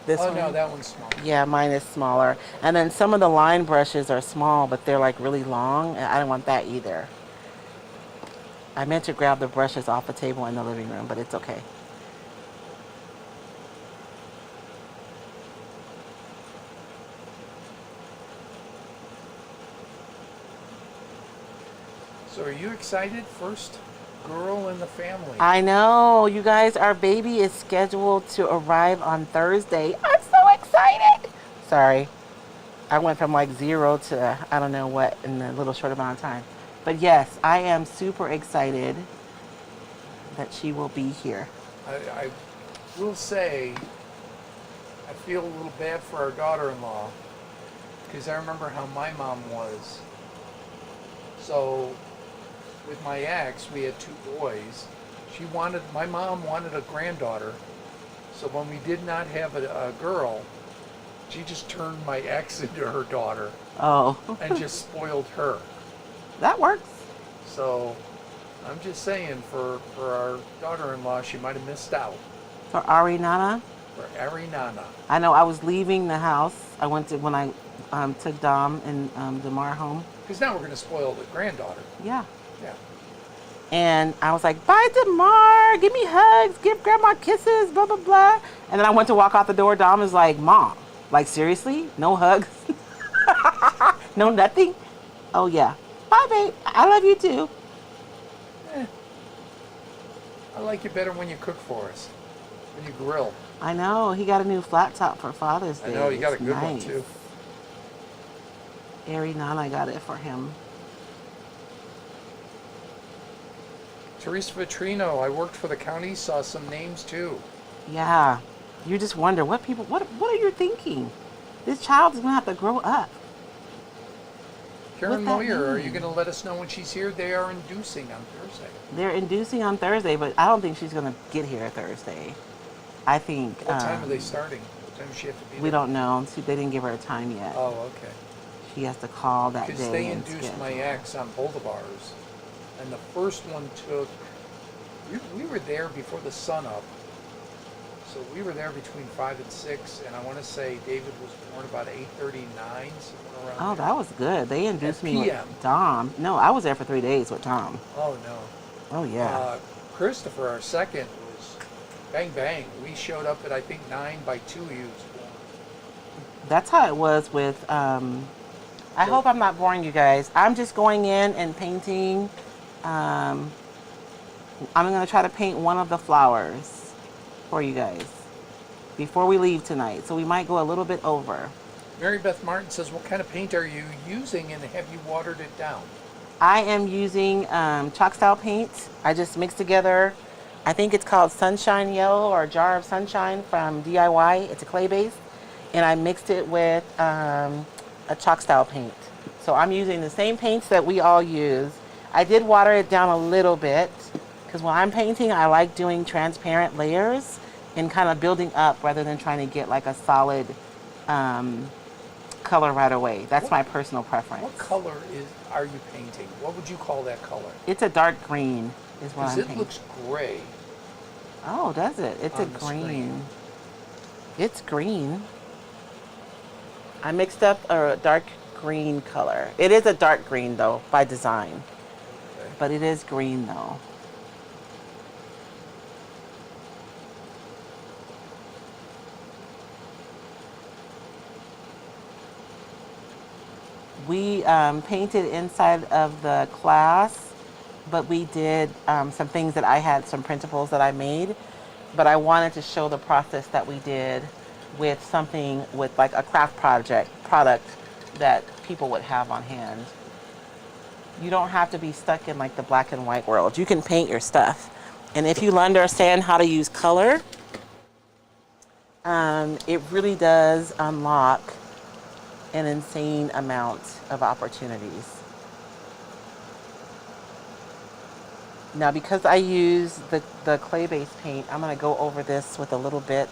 This Oh one? no, that one's small. Yeah, mine is smaller. And then some of the line brushes are small, but they're like really long, and I don't want that either. I meant to grab the brushes off the table in the living room, but it's okay. So are you excited? First girl in the family. I know, you guys, our baby is scheduled to arrive on Thursday. I'm so excited. Sorry. I went from like 0 to I don't know what in a little short amount of time. But yes, I am super excited that she will be here. I will say, I feel a little bad for our daughter-in-law, because I remember how my mom was. So, with my ex, we had 2 boys. My mom wanted a granddaughter. So when we did not have a girl, she just turned my ex into her daughter. Oh. And just spoiled her. That works. So, I'm just saying, for our daughter-in-law, she might have missed out. For Arinana? For Arinana. I know I was leaving the house. I went to, when I took Dom and Damar home. Because now we're going to spoil the granddaughter. Yeah. Yeah. And I was like, bye, Damar. Give me hugs. Give grandma kisses, blah, blah, blah. And then I went to walk out the door. Dom is like, Mom, like, seriously? No hugs? No nothing? Oh, yeah. Bye, babe. I love you, too. I like you better when you cook for us. When you grill. I know. He got a new flat top for Father's Day. I know, you got a good one, Nice. too. Ari Nana got it for him. Teresa Vitrino, I worked for the county, saw some names, too. Yeah. You just wonder, what are you thinking? This child is going to have to grow up. Karen What that Moyer, are mean? you going to let us know when she's here? They are inducing on Thursday. They're inducing on Thursday, but I don't think she's going to get here Thursday. I think... What time are they starting? What time does she have to be there? We don't know. See, they didn't give her a time yet. Oh, okay. She has to call that day. Because they and induced my schedule. ex on both of ours. And the first one took... We were there before the sun up. So we were there between 5 and 6. And I want to say David was born about 8:39, somewhere around Oh, there. that was good. They induced At me PM. with Tom. No, I was there for 3 days with Tom. Oh, no. Oh, yeah. Christopher, our second, was bang, bang. We showed up at, I think, 9 by 2 he was born. That's how it was with... I hope I'm not boring you guys. I'm just going in and painting. I'm going to try to paint one of the flowers for you guys before we leave tonight. So we might go a little bit over. Mary Beth Martin says, what kind of paint are you using and have you watered it down? I am using chalk style paint. I just mixed together, I think it's called Sunshine Yellow or Jar of Sunshine from DIY. It's a clay base. And I mixed it with a chalk style paint. So I'm using the same paints that we all use. I did water it down a little bit because when I'm painting, I like doing transparent layers and kind of building up rather than trying to get like a solid color right away. That's What, my personal preference. what color are you painting? What would you call that color? It's a dark green is what Because I'm it painting. looks gray Oh, does it? It's a on the green. screen. It's green. I mixed up a dark green color. It is a dark green though, by design. Okay. But it is green though. We painted inside of the class, but we did some things that I had, some printables that I made, but I wanted to show the process that we did with something with like a craft product that people would have on hand. You don't have to be stuck in like the black and white world. You can paint your stuff. And if you understand how to use color, it really does unlock an insane amount of opportunities. Now, because I use the clay-based paint, I'm going to go over this with a little bit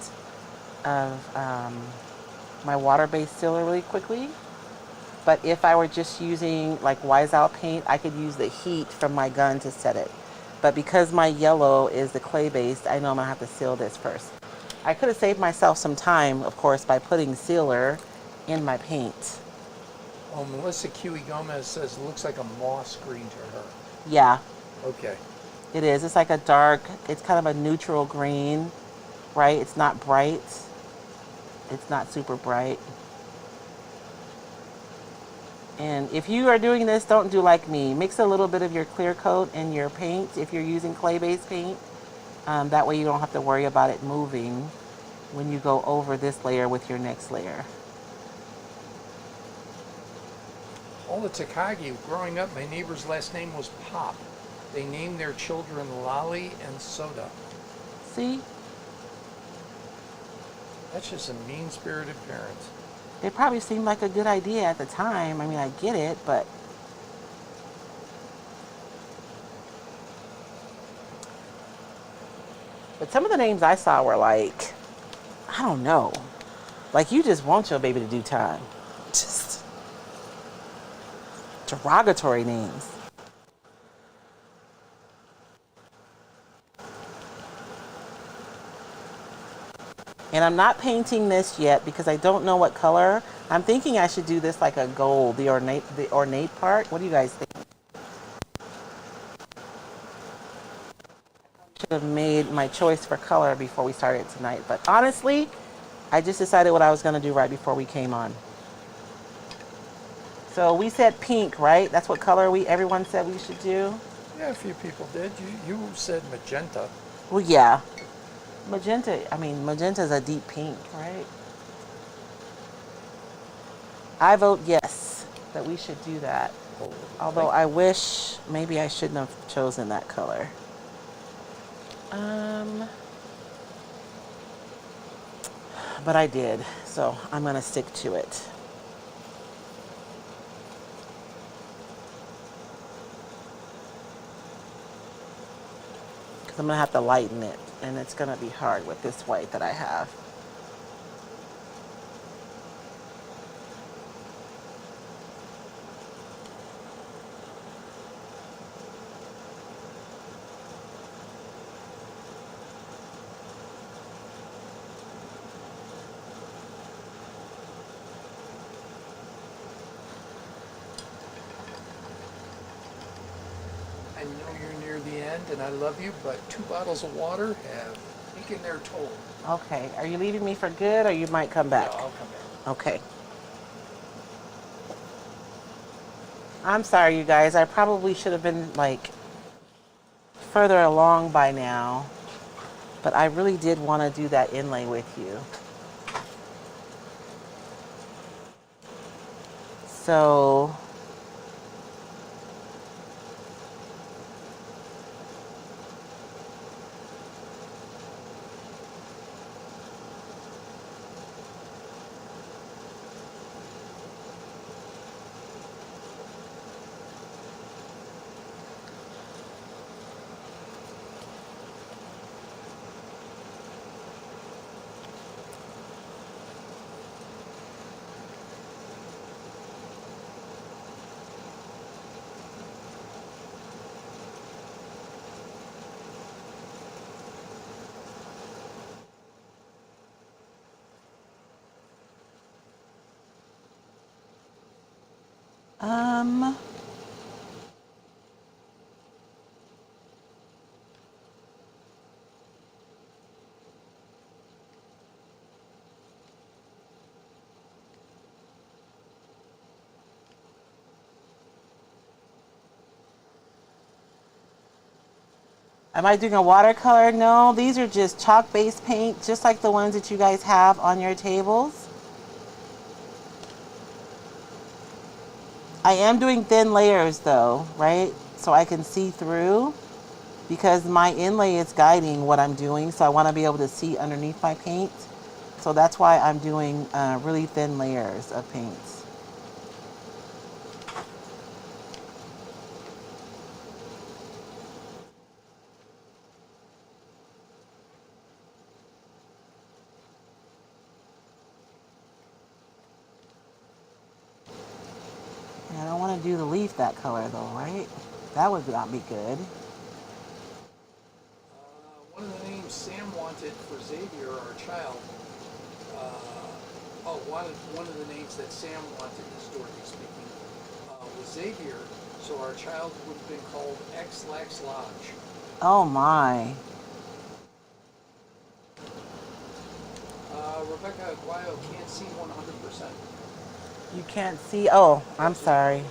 of my water-based sealer really quickly. But if I were just using like Wise Out paint, I could use the heat from my gun to set it. But because my yellow is the clay-based, I know I'm going to have to seal this first. I could have saved myself some time, of course, by putting sealer in my paint. Oh, Melissa Kiwi Gomez says it looks like a moss green to her. Yeah, Okay. it is. It's like a dark, it's kind of a neutral green, right? It's not bright. It's not super bright. And if you are doing this, don't do like me. Mix a little bit of your clear coat in your paint if you're using clay-based paint. That way you don't have to worry about it moving when you go over this layer with your next layer. Ola Takagi, growing up, my neighbor's last name was Pop. They named their children Lolly and Soda. See? That's just a mean-spirited parent. It probably seemed like a good idea at the time. I mean, I get it, but some of the names I saw were like, I don't know. Like, you just want your baby to do time. Just derogatory names. And I'm not painting this yet because I don't know what color. I'm thinking I should do this like a gold, the ornate part. What do you guys think? Should have made my choice for color before we started tonight. But honestly, I just decided what I was going to do right before we came on. So we said pink, right? That's what color everyone said we should do? Yeah, a few people did. You said magenta. Well, yeah. Magenta is a deep pink, right? I vote yes, that we should do that. Although I wish maybe I shouldn't have chosen that color. But I did, so I'm gonna stick to it. Because I'm gonna have to lighten it, and it's gonna be hard with this white that I have. I know you're near the end, and I love you, but 2 bottles of water have taken their toll. Okay, are you leaving me for good, or you might come back? No, I'll come back. Okay. I'm sorry, you guys. I probably should have been like further along by now, but I really did want to do that inlay with you. So Um, am I doing a watercolor? No, these are just chalk-based paint, just like the ones that you guys have on your tables. I am doing thin layers though, right? So I can see through because my inlay is guiding what I'm doing. So I want to be able to see underneath my paint. So that's why I'm doing really thin layers of paints. And I don't want to do the leaf that color though, right? That would not be good. One of the names Sam wanted for Xavier, our child, one of the names that Sam wanted, historically speaking, was Xavier, so our child would have been called X-Lax Lodge. Oh my. Rebecca Aguayo can't see 100%. You can't see. Oh, I'm sorry.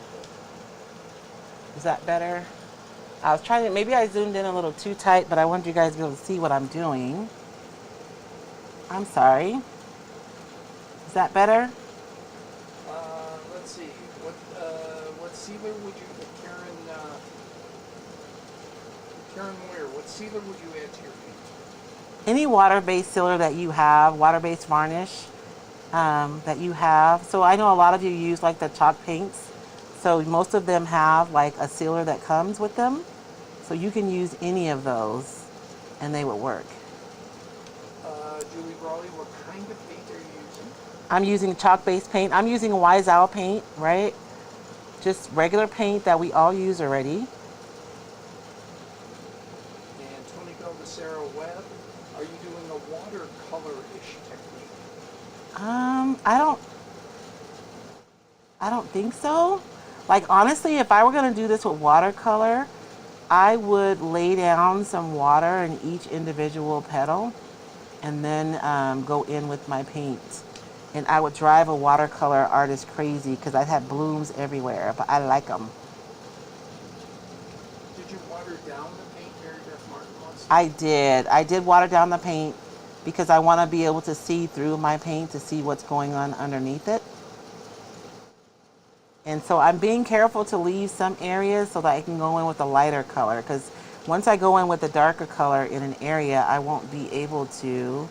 Is that better? I was trying to, maybe I zoomed in a little too tight, but I wanted you guys to be able to see what I'm doing. I'm sorry. Is that better? Let's see. What sealer would you, Karen Weir, what sealer would you add to your paint? Any water-based sealer that you have, water-based varnish that you have. So I know a lot of you use like the chalk paints. So most of them have like a sealer that comes with them. So you can use any of those and they would work. Julie Brawley, what kind of paint are you using? I'm using chalk-based paint. I'm using Wise Owl paint, right? Just regular paint that we all use already. And Tony Belvecero Webb, are you doing a watercolor-ish technique? I don't think so. Like honestly, if I were gonna do this with watercolor, I would lay down some water in each individual petal and then go in with my paint. And I would drive a watercolor artist crazy because I'd have blooms everywhere, but I like them. Did you water down the paint, Mary Beth Martin once? I did. I did water down the paint because I want to be able to see through my paint to see what's going on underneath it. And so I'm being careful to leave some areas so that I can go in with a lighter color, because once I go in with a darker color in an area, I won't be able to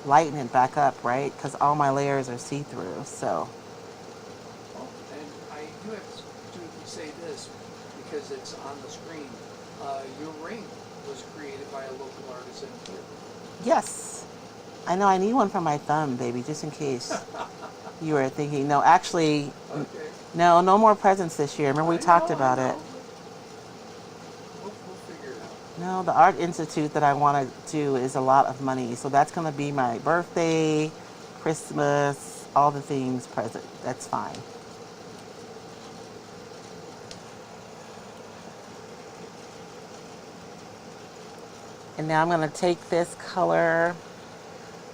lighten it back up, right? Because all my layers are see-through, so. Oh, and I do have to say this because it's on the screen. Your ring was created by a local artisan here. Yes. I know I need one for my thumb, baby, just in case you were thinking. No, actually, Okay. no more presents this year. Remember we talked about it. We'll figure it out. No, the Art Institute that I want to do is a lot of money. So that's going to be my birthday, Christmas, all the things present. That's fine. And now I'm going to take this color.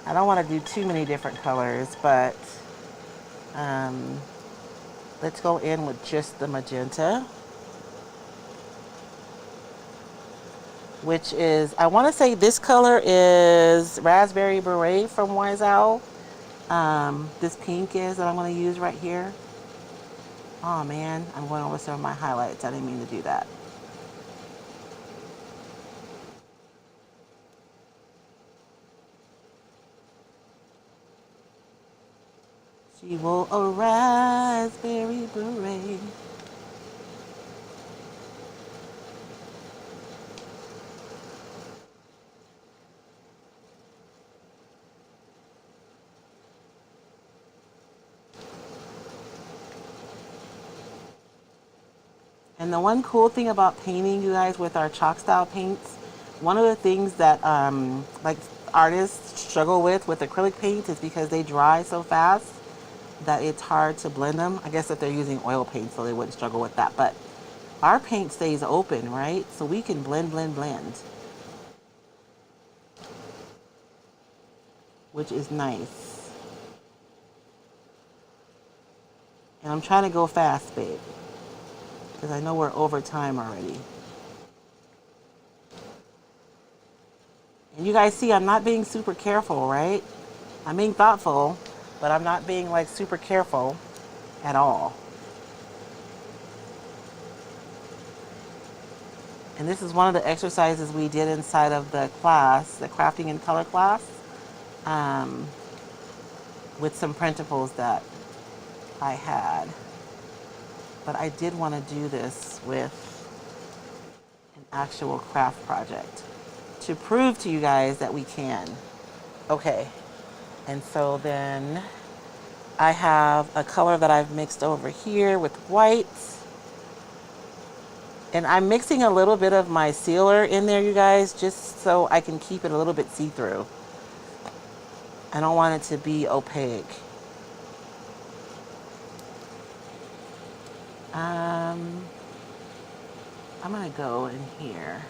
I don't want to do too many different colors, but let's go in with just the magenta, which is, I want to say this color is Raspberry Beret from Wise Owl. This pink is that I'm going to use right here. Oh man, I'm going over some of my highlights. I didn't mean to do that. She wore a raspberry beret. And the one cool thing about painting, you guys, with our chalk style paints, one of the things that like artists struggle with acrylic paint is because they dry so fast. that it's hard to blend them. I guess if they're using oil paint, so they wouldn't struggle with that. But our paint stays open, right? So we can blend, blend, blend, which is nice. And I'm trying to go fast, babe, because I know we're over time already. And you guys see, I'm not being super careful, right? I'm being thoughtful, but I'm not being like super careful at all. And this is one of the exercises we did inside of the class, the crafting in color class, with some printables that I had. But I did want to do this with an actual craft project to prove to you guys that we can. Okay, and so then I have a color that I've mixed over here with white. And I'm mixing a little bit of my sealer in there, you guys, just so I can keep it a little bit see-through. I don't want it to be opaque. I'm gonna go in here.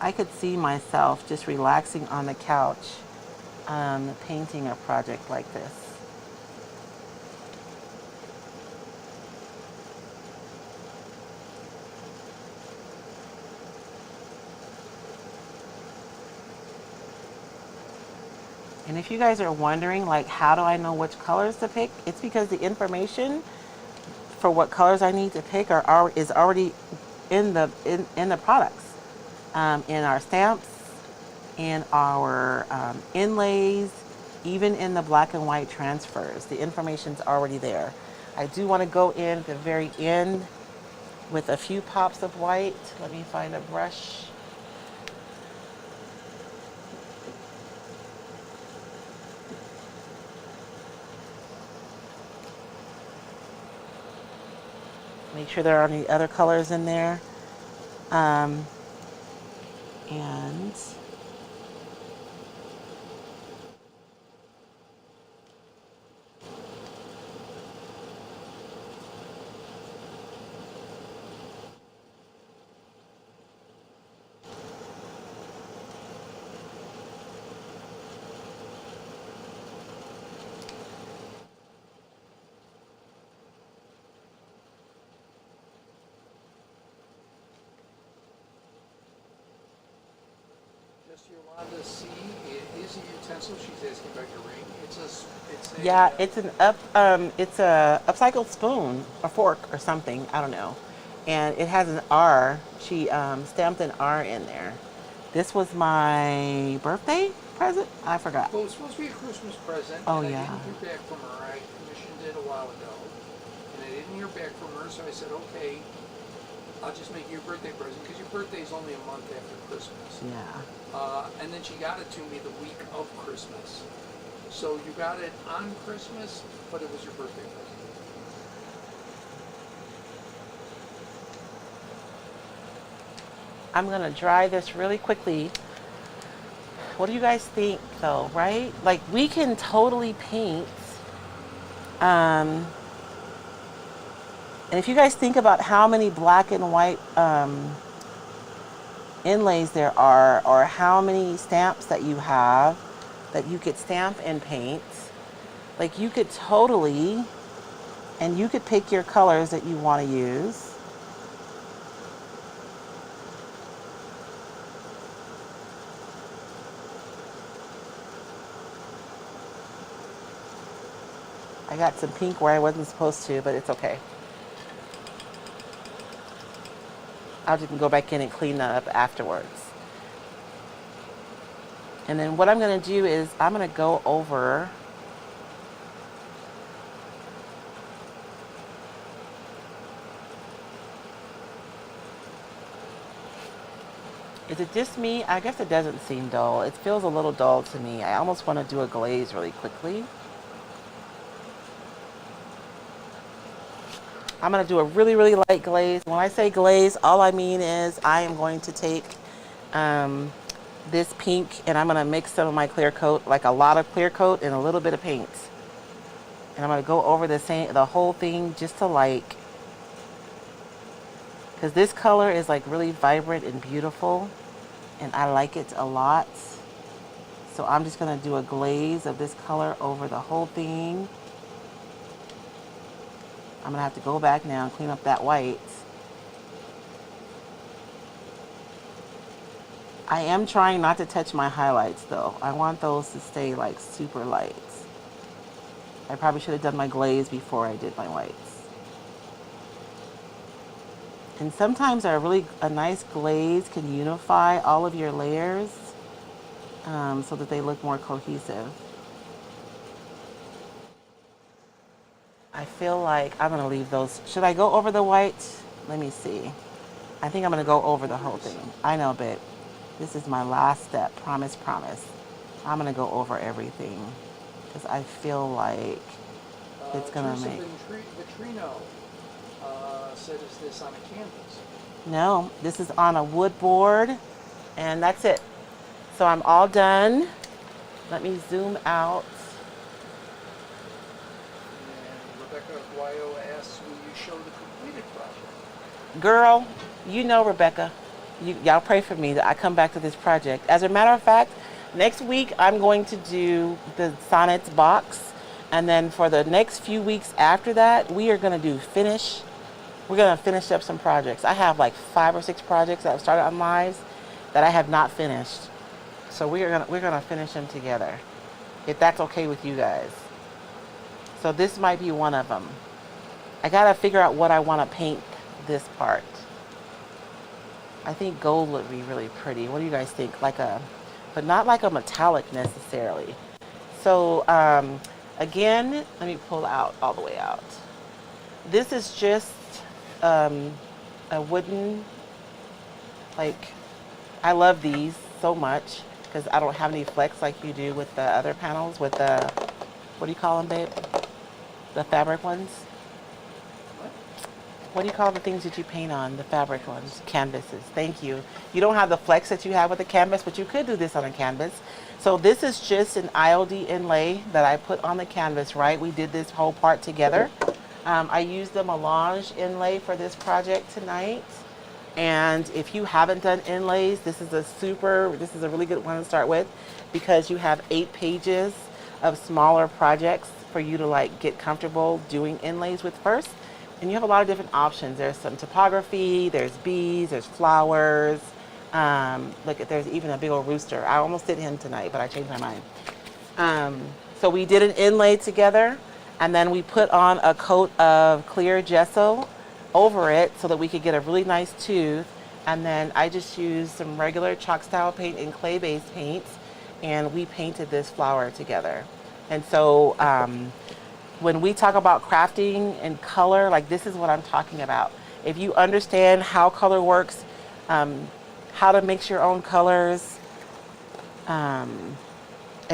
I could see myself just relaxing on the couch, painting a project like this. And if you guys are wondering, like, how do I know which colors to pick? It's because the information for what colors I need to pick is already in the products. In our stamps, in our inlays, even in the black and white transfers. The information's already there. I do want to go in at the very end with a few pops of white. Let me find a brush. Make sure there aren't any other colors in there. And Yolanda C. It is a utensil. She's asking about your ring. it's a upcycled spoon or fork or something. I don't know. And it has an R. She stamped an R in there. This was my birthday present. I forgot. Well, it was supposed to be a Christmas present. Oh, and yeah. I didn't hear back from her. I commissioned it a while ago, and I didn't hear back from her. So I said, okay, I'll just make you a birthday present because your birthday is only a month after Christmas. Yeah. And then she got it to me the week of Christmas. So you got it on Christmas, but it was your birthday present. I'm gonna dry this really quickly. What do you guys think though, right? Like we can totally paint. And if you guys think about how many black and white inlays there are, or how many stamps that you have that you could stamp and paint, like you could totally, and you could pick your colors that you want to use. I got some pink where I wasn't supposed to, but it's okay. I'll just go back in and clean that up afterwards. And then what I'm going to do is I'm going to go over Is it just me? I guess it doesn't seem dull. It feels a little dull to me. I almost want to do a glaze really quickly. I'm going to do a really, really light glaze. When I say glaze, all I mean is I am going to take this pink and I'm going to mix some of my clear coat, like a lot of clear coat and a little bit of paint. And I'm going to go over the whole thing just to like, because this color is like really vibrant and beautiful and I like it a lot. So I'm just going to do a glaze of this color over the whole thing. I'm going to have to go back now and clean up that white. I am trying not to touch my highlights though. I want those to stay like super light. I probably should have done my glaze before I did my whites. And sometimes a nice glaze can unify all of your layers so that they look more cohesive. I feel like I'm going to leave those. Should I go over the white? Let me see. I think I'm going to go over the whole thing. I know, but this is my last step. Promise, promise. I'm going to go over everything because I feel like it's going to make... Vitrino said, is this on a canvas? No, this is on a wood board and that's it. So I'm all done. Let me zoom out. Rebecca Guayo asks, will you show the completed project? Girl, you know Rebecca. Y'all pray for me that I come back to this project. As a matter of fact, next week I'm going to do the Sonnets box. And then for the next few weeks after that, we are going to do finish. We're going to finish up some projects. I have like 5 or 6 projects that I've started on lives that I have not finished. So we're gonna finish them together, if that's okay with you guys. So this might be one of them. I gotta figure out what I want to paint this part. I think gold would be really pretty. What do you guys think? But not like a metallic necessarily. So again, let me pull out all the way out. This is just a wooden, like, I love these so much because I don't have any flex like you do with the other panels, with the, what do you call them, babe? The fabric ones? What do you call the things that you paint on, the fabric ones? Canvases. Thank you. You don't have the flex that you have with the canvas, but you could do this on a canvas. So this is just an IOD inlay that I put on the canvas, right? We did this whole part together. I used the melange inlay for this project tonight. And if you haven't done inlays, this is a really good one to start with because you have 8 pages of smaller projects for you to like get comfortable doing inlays with first. And you have a lot of different options. There's some topography, there's bees, there's flowers. Look, there's even a big old rooster. I almost did him tonight, but I changed my mind. So we did an inlay together and then we put on a coat of clear gesso over it so that we could get a really nice tooth. And then I just used some regular chalk style paint and clay based paints and we painted this flower together. And so when we talk about crafting and color, like this is what I'm talking about. If you understand how color works, how to mix your own colors, and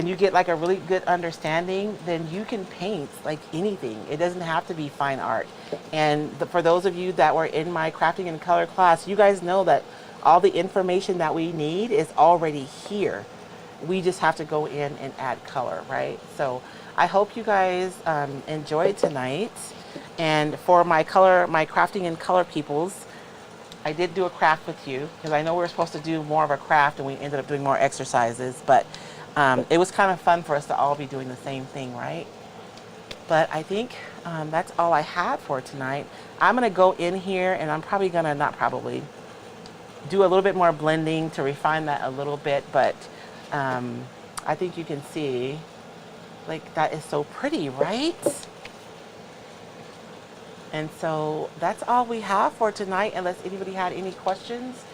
you get like a really good understanding, then you can paint like anything. It doesn't have to be fine art. And for those of you that were in my crafting and color class, you guys know that all the information that we need is already here. We just have to go in and add color, right? So I hope you guys enjoyed tonight. And for my crafting and color peoples, I did do a craft with you because I know we were supposed to do more of a craft and we ended up doing more exercises, but it was kind of fun for us to all be doing the same thing, right? But I think that's all I had for tonight. I'm gonna go in here and I'm probably gonna, do a little bit more blending to refine that a little bit, but I think you can see, like, that is so pretty, right? And so that's all we have for tonight, unless anybody had any questions.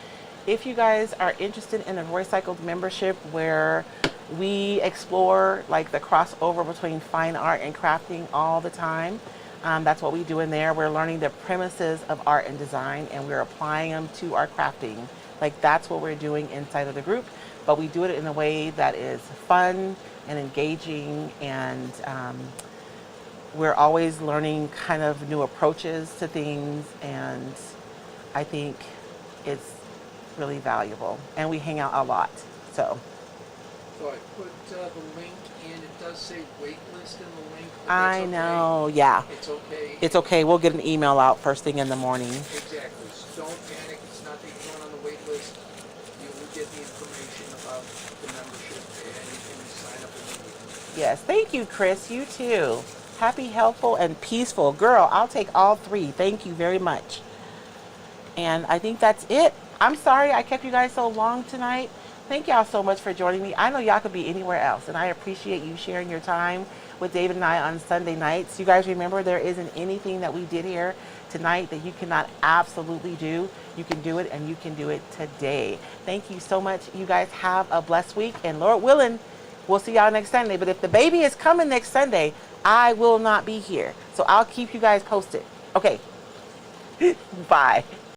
If you guys are interested in a Roycycled membership where we explore like the crossover between fine art and crafting all the time, that's what we do in there. We're learning the premises of art and design and we're applying them to our crafting. Like that's what we're doing inside of the group, but we do it in a way that is fun and engaging and we're always learning kind of new approaches to things, and I think it's really valuable. And we hang out a lot. So So I put the link in. It does say waitlist in the link. But I that's know, okay. yeah. It's okay. It's okay. We'll get an email out first thing in the morning. Exactly. So don't panic. It's not that you're going on the wait list. You will get the information about the membership and you can sign up immediately. Yes. Thank you, Chris. You too. Happy, healthful, and peaceful. Girl, I'll take all three. Thank you very much. And I think that's it. I'm sorry I kept you guys so long tonight. Thank y'all so much for joining me. I know y'all could be anywhere else, and I appreciate you sharing your time with David and I on Sunday nights. You guys remember, there isn't anything that we did here tonight that you cannot absolutely do. You can do it, and you can do it today. Thank you so much. You guys have a blessed week, and Lord willing, we'll see y'all next Sunday. But if the baby is coming next Sunday, I will not be here. So I'll keep you guys posted. Okay. Bye.